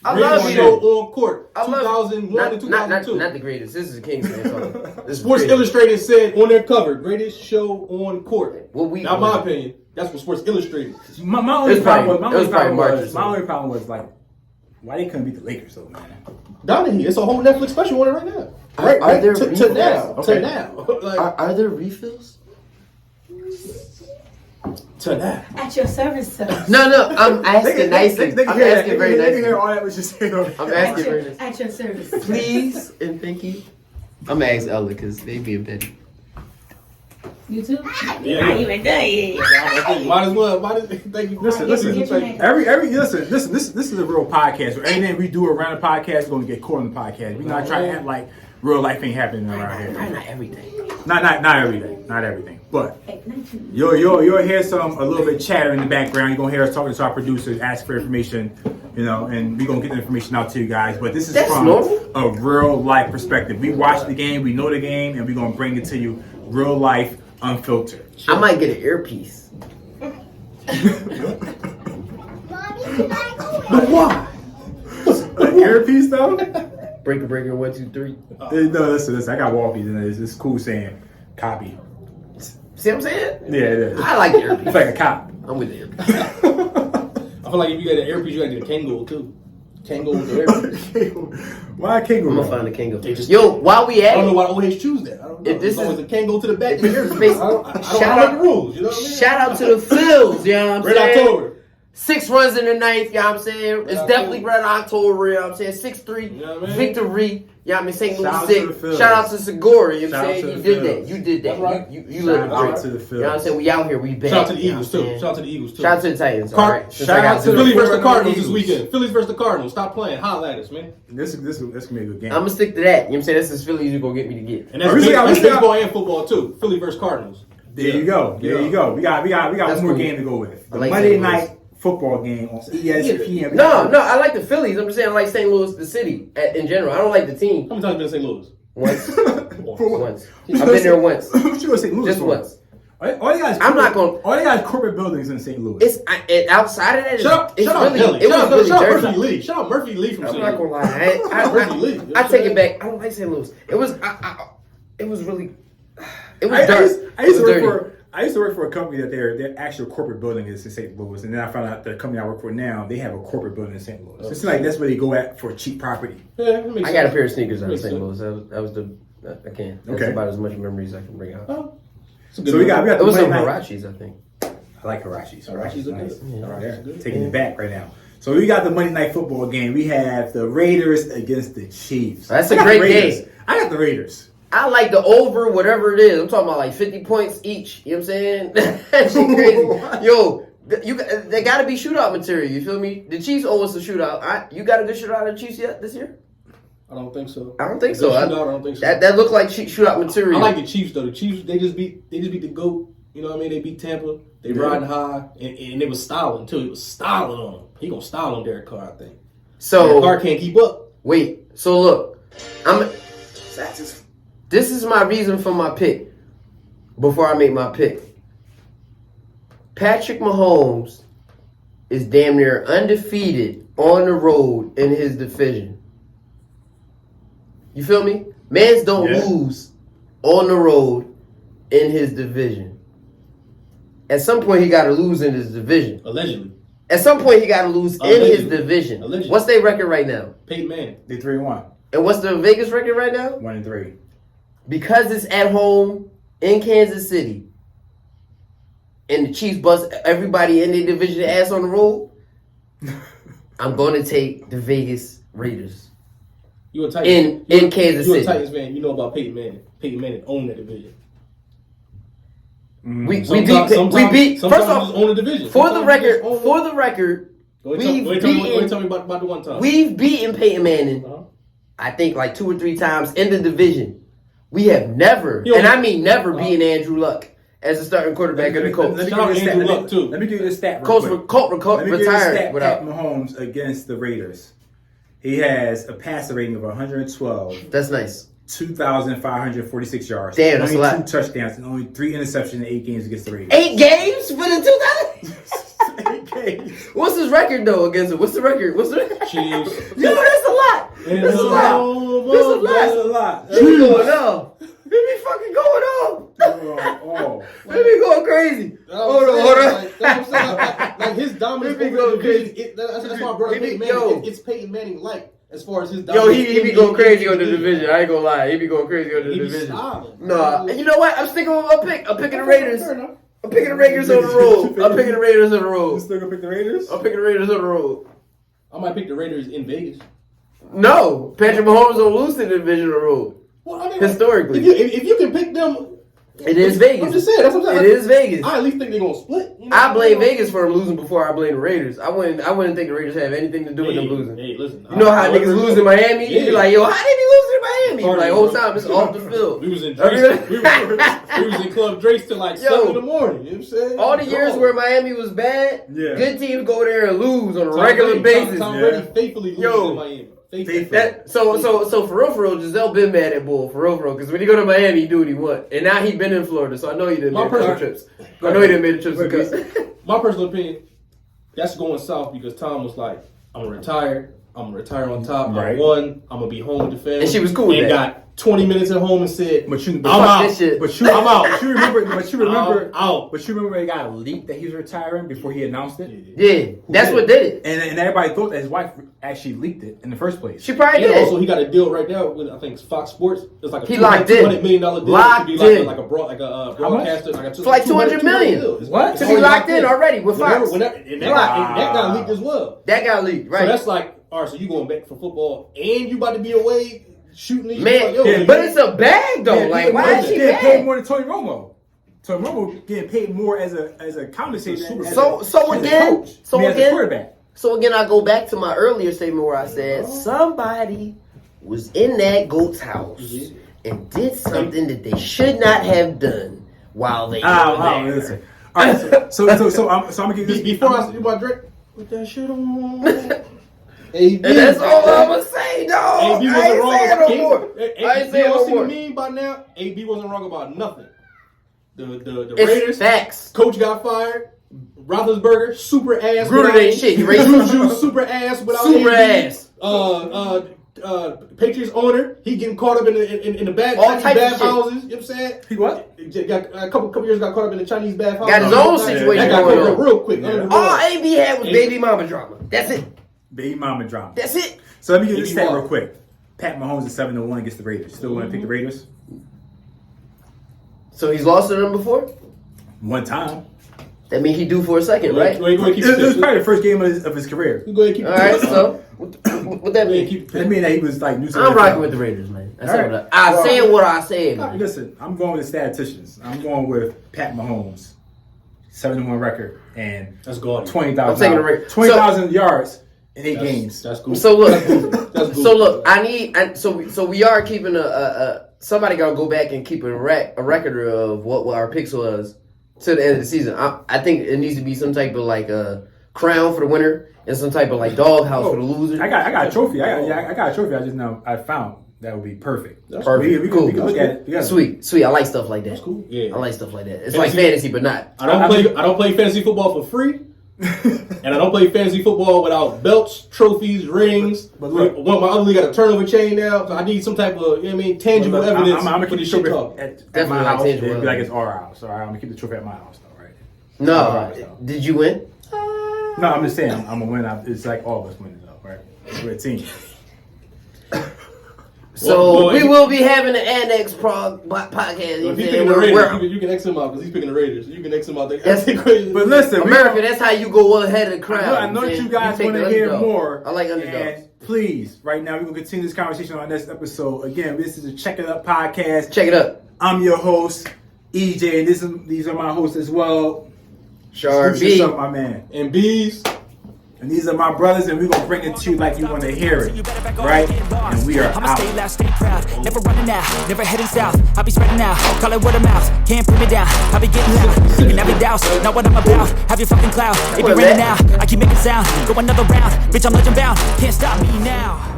I love Greatest show Hedo. on court. I love 2001 to 2002. Not the greatest. This is Kings fan talking. This is Sports great. Illustrated said on their cover, greatest show on court. What we- Not my opinion. That's what Sports Illustrated. My only It was problem probably- it was probably Marcus. was why they couldn't beat the Lakers though, man. Donahue, it's a whole Netflix special on it right now. Right, Are there to refills? now. Okay. To now. Like, Are there refills? to that. At your service, sir. No, I'm asking nicely. I'm asking very They can nicely. hear all that what you saying. I'm asking very nicely. At your service. Please and thank you. I'm gonna ask Ella because they being petty. You too? Yeah. Not even done yet. Might as well. Thank you. Listen. Get your name. Listen. This is a real podcast. So anything we do around the podcast, we're gonna get caught on the podcast. We're not trying to act like real life ain't happening around here. Probably not everything. Not everything. Not everything. But Hey, 19. you'll hear a little bit of chatter in the background. You're gonna hear us talking to our producers, ask for information, and we're gonna get the information out to you guys. But this is That's from normal. a real life perspective. We watch the game, we know the game, and we're gonna bring it to you real life, unfiltered. I might get an earpiece. But why? An earpiece though? Breaker, 1, 2, 3. No, listen. I got walkies and it's cool saying copy. See what I'm saying? Yeah, it is. I like the earpiece. It's like a cop. I'm with the earpiece. I feel like if you get an earpiece, you gotta get a Kango too. Kango with the earpiece. Why can't I'm go? gonna find the Kango. Yo, while we I at don't know it, why OH choose that. I don't know. If this It's always is- a Kango to the back. if this is I based- don't shout like out- the rules. You know what I mean? shout out to the Phils, you know what I'm Red saying? October. 6 runs in the ninth, you know what I'm saying? It's October. definitely Red October, you know what I'm saying? 6-3, You know what I mean? victory, you know what I mean? St. Shout Louis out to 6. the Phils. Shout out to Segura, you know Shout what I'm out saying? to You the did Phils. that. You did that. That's right. You Shout lived out right. to the You know what I'm Phils. saying? We out here, we back. Shout out to the you know Eagles what I'm too. saying? Shout out to the Eagles too. Shout out to the Titans, Car- alright? Since shout I got out to Philly versus the Eagles. Cardinals this weekend. Phillies versus the Cardinals. Stop playing. Holla at us, man. This gonna be a good game. I'm gonna stick to that. You know what I'm saying? That's as Phillies you gonna get me to get. And that's, We got- that's we got- baseball and football too. Philly versus Cardinals. There you go. There you go. We got That's one more cool. game to go with. The I like Monday St. Louis. night football game on ESPN. No, I like the Phillies. I'm just saying I like St. Louis, the city, in general. I don't like the team. How many times have you been to St. Louis? Once. For what? Once. I've been there once. What you gonna say, Louis? Just for? once. All they got is I'm not corporate- gonna- All they got is corporate buildings in St. Louis. It's outside of that. Shut It's up, really. Billy. It was really Shout out dirty. Murphy Lee. Shout out Murphy Lee from I'm St. not Louis. gonna lie. Murphy Lee. I take it back. I don't like St. Louis. It was. It was really. It was I dirty. used It to was work dirty. I used to work for a company that their actual corporate building is in St. Louis, and then I found out the company I work for now they have a corporate building in St. Louis. It's like that's where they go at for cheap property. Yeah, that makes I got a sense. pair of sneakers out of Makes St. sense. Louis. That was the. I can't. That's Okay. about as much memories I can bring out. Oh, it's a good So we got It the was some Monday night. Hirachis, I think. I like Hirachis. Hirachis are nice. good. Yeah, Hirachis are good. taking it back right now. So we got the Monday night football game. We have the Raiders against the Chiefs. That's a I got great the Raiders. game. I got the Raiders. I like the over, whatever it is. I'm talking about like 50 points each. You know what I'm saying? That shit crazy. Yo, they got to be shootout material. You feel me? The Chiefs owe us a shootout. You got a good shootout of the Chiefs yet this year? I don't think so. I don't think Good so. shootout, I don't think so. That looked like shootout material. I like the Chiefs though. The Chiefs they just beat the GOAT. You know what I mean? They beat Tampa. They riding high, and it was styling too. It was styling on him. He gonna style on Derek Carr, I think. So Derek Carr can't keep up. wait. So look, this is my reason for my pick. Before I make my pick, Patrick Mahomes is damn near undefeated on the road in his division. You feel me? Mans don't Yeah. lose on the road in his division. At some point, he got to lose in his division. Allegedly, At some point, he got to lose in his Allegedly. division. Allegedly. What's their record right now? Peyton Manning. They 3-1, And what's the Vegas record right now? 1-3. Because it's at home in Kansas City, and the Chiefs bust everybody in their division ass on the road, I'm going to take the Vegas Raiders You a Titans in Kansas You a City. Titans fan? You know about Peyton Manning. Peyton Manning owned that division. We Sometimes beat. First you just off, own the division. for the Sometimes you record, just own for the record, Go ahead, tell me about the one time. we've beaten Peyton Manning. Uh-huh. I think like 2 or 3 times in the division. We have never, Yo, and I mean never, beaten Andrew Luck as a starting quarterback of the Colts. Shout out Andrew Luck, too. Let me give you the stat real quick. Colt Let me give you the retired stat. without. Pat Mahomes against the Raiders. He has a passer rating of 112, That's nice. 2,546 yards. Damn, that's only a lot. 2 touchdowns and only 3 interceptions in 8 games against the Raiders. 8 games for the 2000. 8 games. What's his record though against it? What's the record? Chiefs. Yo, that's a lot. That's a lot. That's a That's a lot. lot. They be going on. They be fucking going on. Oh. They be going crazy. Hold on. Like, that's what I'm saying. Like his dominance He be over the going division. crazy. That's why I brought up He be- Peyton yo. Manning. It's Peyton Manning like as far as his Yo, dominance. he be going crazy on the division. I ain't gonna lie. He be going crazy on the He be division. styling. No, you know what? I'm sticking with my pick. I'm picking the Raiders. Fair enough. I'm picking the Raiders on the road. I'm picking the Raiders on the You road. still gonna pick the Raiders? I'm picking the Raiders on the road. I might pick the Raiders in Vegas. No, Patrick Mahomes don't lose to the division on the road. Well, I mean, Historically. if you can pick them, It is Vegas. I'm just saying. That's what I'm saying. It is Vegas. I at least think they're gonna split. You know? I blame Vegas for them losing before I blame the Raiders. I wouldn't think the Raiders have anything to do with them losing. Hey, listen. You know how niggas lose in Miami? Yeah. You be like, yo, how they be losing in Miami? You be like, whole time it's off the field. We was in Drake's, we was in Club Drake's till like 7 in the morning. You know what I'm saying? All the years where Miami was bad, Yeah. good teams go there and lose on a regular basis. Tom Brady faithfully loses Yo. in Miami. Faithfully. So for real, Giselle been mad at Bull for real, because when he go to Miami, he do what he want, and now he been in Florida, so I know he didn't make the trips. I know he didn't make the trips because My personal opinion, that's going south because Tom was like, I'm gonna retire. I'm gonna retire on top. Right. I won. I'm gonna be home with the family. And she was cool with and that. got 20 minutes at home and said, But you, I'm fuck out. this shit. But you, I'm out. But you remember? I'm out. But you remember it got leaked that he was retiring before he announced it. yeah, that's what did it. And everybody thought that his wife actually leaked it in the first place. She probably And did. also, he got a deal right now with I think it's Fox Sports. It's like a He locked in. $200 million deal. Locked It should be in. like a broadcaster. Like It's like 200 million. deal. What? It's To be already locked in already with Fox. And that got leaked as well. That got leaked, right? So that's like, all right, so you going back for football and you about to be away shooting these? Man, Like, but it's a bag though. Like, why is she getting paid mad? more than Tony Romo? Tony Romo getting paid more as a commentator. So again, quarterback. So again, I go back to my earlier statement where I said somebody was in that goat's house and did something that they should not have done while they were there. Listen. All right, so I'm gonna give this Before I speak about Drake, put that shit on. AB, And that's all I'm gonna say, dog. AB I wasn't ain't wrong saying about no more. I ain't saying no see more. the meme by now. AB wasn't wrong about nothing. The It's Raiders facts. coach got fired. Roethlisberger super ass. Gruden without- ain't shit. He racist. Juju super ass without Super AB. ass. Patriots owner, he getting caught up in the bad All Chinese types of bath shit. houses. You know what I'm saying? He what? Got a couple years got caught up in the Chinese bath houses. Got his own situation That got going covered on. real quick. Yeah. All AB had was baby mama drama. That's it. Baby mama drama. That's it. So let me get this AB stat Watt. real quick. Pat Mahomes is 7-1 against the Raiders. Still want to pick the Raiders? So he's lost to them before? One time. That means he due for a second, Go ahead, right? go ahead, keep It was it. probably the first game of his career. Go ahead, keep it. All right, so what that mean? keep That mean that he was like new to I'm the rocking NFL. with the Raiders, man. I All said right. what I said what I said, man. Listen, I'm going with the statisticians. I'm going with Pat Mahomes, 7-1 record and That's gaudy. 20,000. I'm taking the Raiders. 20,000 yards in 8 games. That's cool. So look, That's cool. so look, so we are keeping a somebody gotta go back and keep a record of what our picks was to the end of the season. I think it needs to be some type of like a crown for the winner and some type of like doghouse for the loser. I got a trophy. I got a trophy. I just know I found that would be perfect. Perfect. We Cool. can look at it together. Sweet. I like stuff like that. That's cool. Yeah. I like stuff like that. It's Fantasy- like fantasy, but not. I don't play fantasy football for free. And I don't play fantasy football without belts, trophies, rings. But look- One, my other league got a turnover chain now, so I need some type of, you know what I mean, tangible evidence I'm gonna for keep the this shit trophy talk. at my Definitely like house. tangible It'd be like evidence. it's our house. All right, I'm gonna keep the trophy at my house though, right? No. Did you win? No, I'm just saying I'm gonna win. It's like all of us winning though, right? We're a team. So Well, we will be having an Annex podcast. If he's You picking the know, Raiders, where- you can X him out because he's picking the Raiders. You can X him out. That's- But listen, America, that's how you go ahead of the crowd. I know man. you guys take want the to hear underdog. more. I like underdogs. And please, right now, we're going to continue this conversation on our next episode. Again, this is a Check It Up podcast. Check it up. I'm your host, EJ, and these are my hosts as well. Char Introduce B. yourself, my man. And B's. And these are my brothers, and we're going to bring it to you like you want to hear it. Right? And we are I'ma out. stay loud, stay proud, never running out, never heading south. I be spreading out, call it word of mouth. Can't put me down, I be getting loud. You can never doubt, not what I'm about. Have your fucking clout, if you're in and out, I keep making sound. Go another round, bitch I'm legend bound. Can't stop me now.